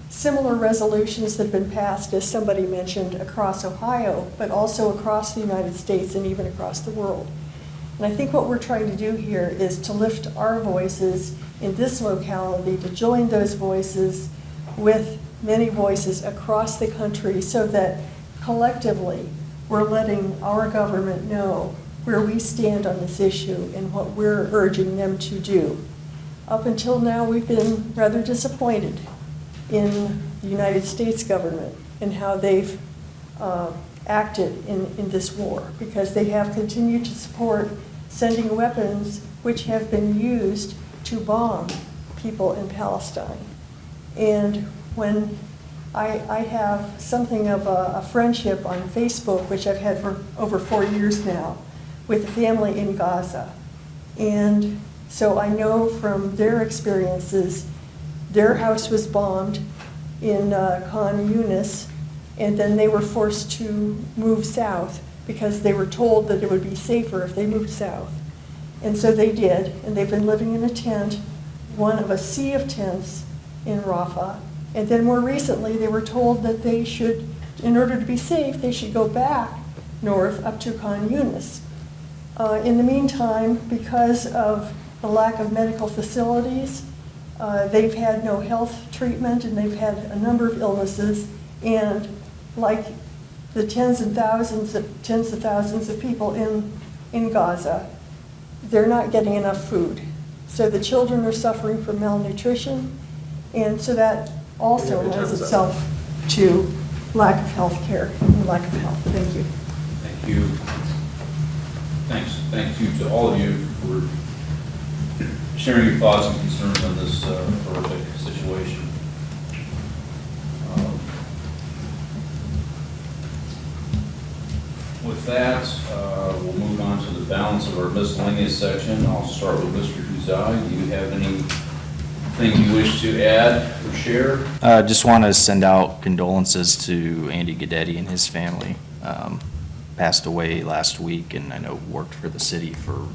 similar resolutions that have been passed, as somebody mentioned, across Ohio, but also across the United States and even across the world. And I think what we're trying to do here is to lift our voices in this locality, to join those voices with many voices across the country so that collectively we're letting our government know where we stand on this issue and what we're urging them to do. Up until now, we've been rather disappointed in the United States government and how they've acted in this war, because they have continued to support sending weapons which have been used to bomb people in Palestine. And when I have something of a friendship on Facebook, which I've had for over 4 years now, with a family in Gaza. And so I know from their experiences, their house was bombed in Khan Yunis, and then they were forced to move south because they were told that it would be safer if they moved south. And so they did, and they've been living in a tent, one of a sea of tents in Rafah. And then more recently, they were told that they should, in order to be safe, they should go back north up to Khan Yunis. In the meantime, because of the lack of medical facilities, they've had no health treatment, and they've had a number of illnesses. And like the tens of thousands of people in Gaza, they're not getting enough food. So the children are suffering from malnutrition, and so that also lends itself to lack of health care and lack of health. Thank you.
Thank you. Thank you to all of you for sharing your thoughts and concerns on this horrific situation. With that, we'll move on to the balance of our miscellaneous section. I'll start with Mr. Huzai. Do you have anything you wish to add or share?
Just want to send out condolences to Andy Guidetti and his family. Passed away last week, and I know worked for the city for,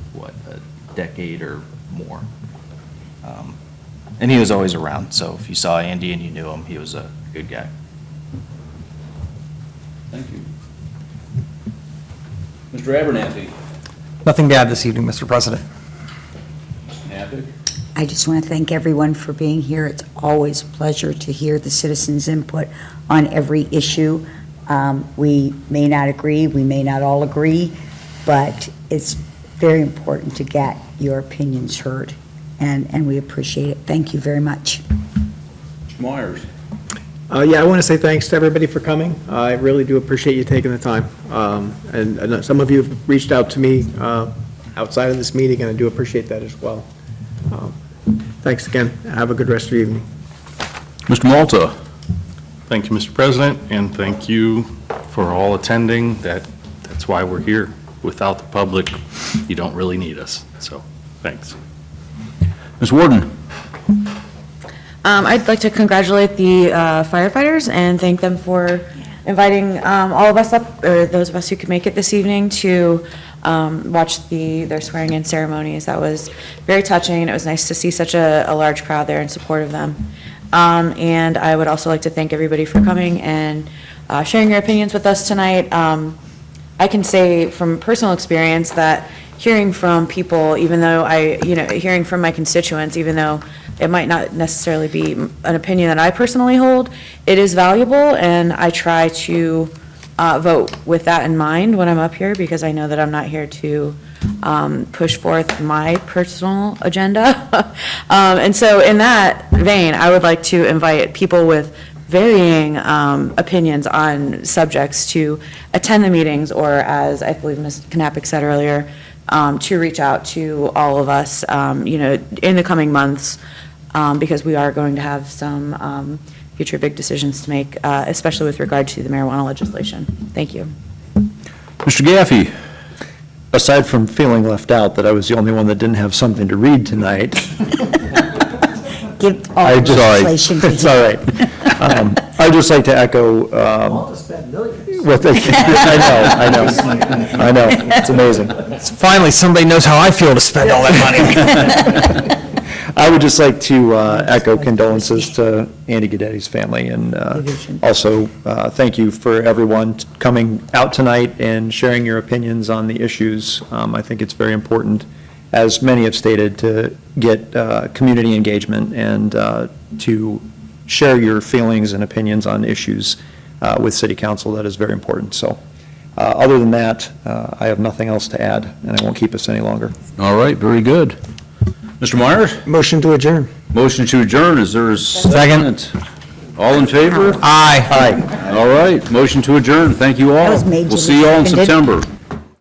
a decade or more. And he was always around, so if you saw Andy and you knew him, he was a good guy.
Thank you. Mr. Abernathy.
Nothing to add this evening, Mr. President.
Mr. Nappick.
I just want to thank everyone for being here. It's always a pleasure to hear the citizens' input on every issue. We may not agree, we may not all agree, but it's very important to get your opinions heard. and we appreciate it. Thank you very much.
Mr. Myers.
Yeah, I want to say thanks to everybody for coming. I really do appreciate you taking the time. And I know some of you have reached out to me outside of this meeting, and I do appreciate that as well. Thanks again. Have a good rest of your evening.
Mr. Malta.
Thank you, Mr. President, and thank you for all attending. That's why we're here. Without the public, you don't really need us. So, thanks.
Ms. Warden.
I'd like to congratulate the firefighters and thank them for inviting all of us up, or those of us who could make it this evening, to watch their swearing-in ceremonies. That was very touching. It was nice to see such a large crowd there in support of them. And I would also like to thank everybody for coming and sharing your opinions with us tonight. I can say from personal experience that hearing from people, even though hearing from my constituents, even though it might not necessarily be an opinion that I personally hold, it is valuable, and I try to vote with that in mind when I'm up here, because I know that I'm not here to push forth my personal agenda. And so in that vein, I would like to invite people with varying opinions on subjects to attend the meetings, or, as I believe Ms. Knappich said earlier, to reach out to all of us, in the coming months, because we are going to have some future big decisions to make, especially with regard to the marijuana legislation. Thank you.
Mr. Gaffey.
Aside from feeling left out that I was the only one that didn't have something to read tonight.
Give all legislation to
It's all right. I'd just like to echo, I know, it's amazing.
Finally, somebody knows how I feel to spend all that money.
I would just like to echo condolences to Andy Guidetti's family, and also thank you for everyone coming out tonight and sharing your opinions on the issues. I think it's very important, as many have stated, to get community engagement and to share your feelings and opinions on issues with City Council. That is very important. So other than that, I have nothing else to add, and I won't keep us any longer.
All right, very good. Mr. Myers?
Motion to adjourn.
Motion to adjourn, is there a second? All in favor?
Aye.
Aye. All right, motion to adjourn, thank you all.
That was majorly
We'll see you all in
seconded.
September.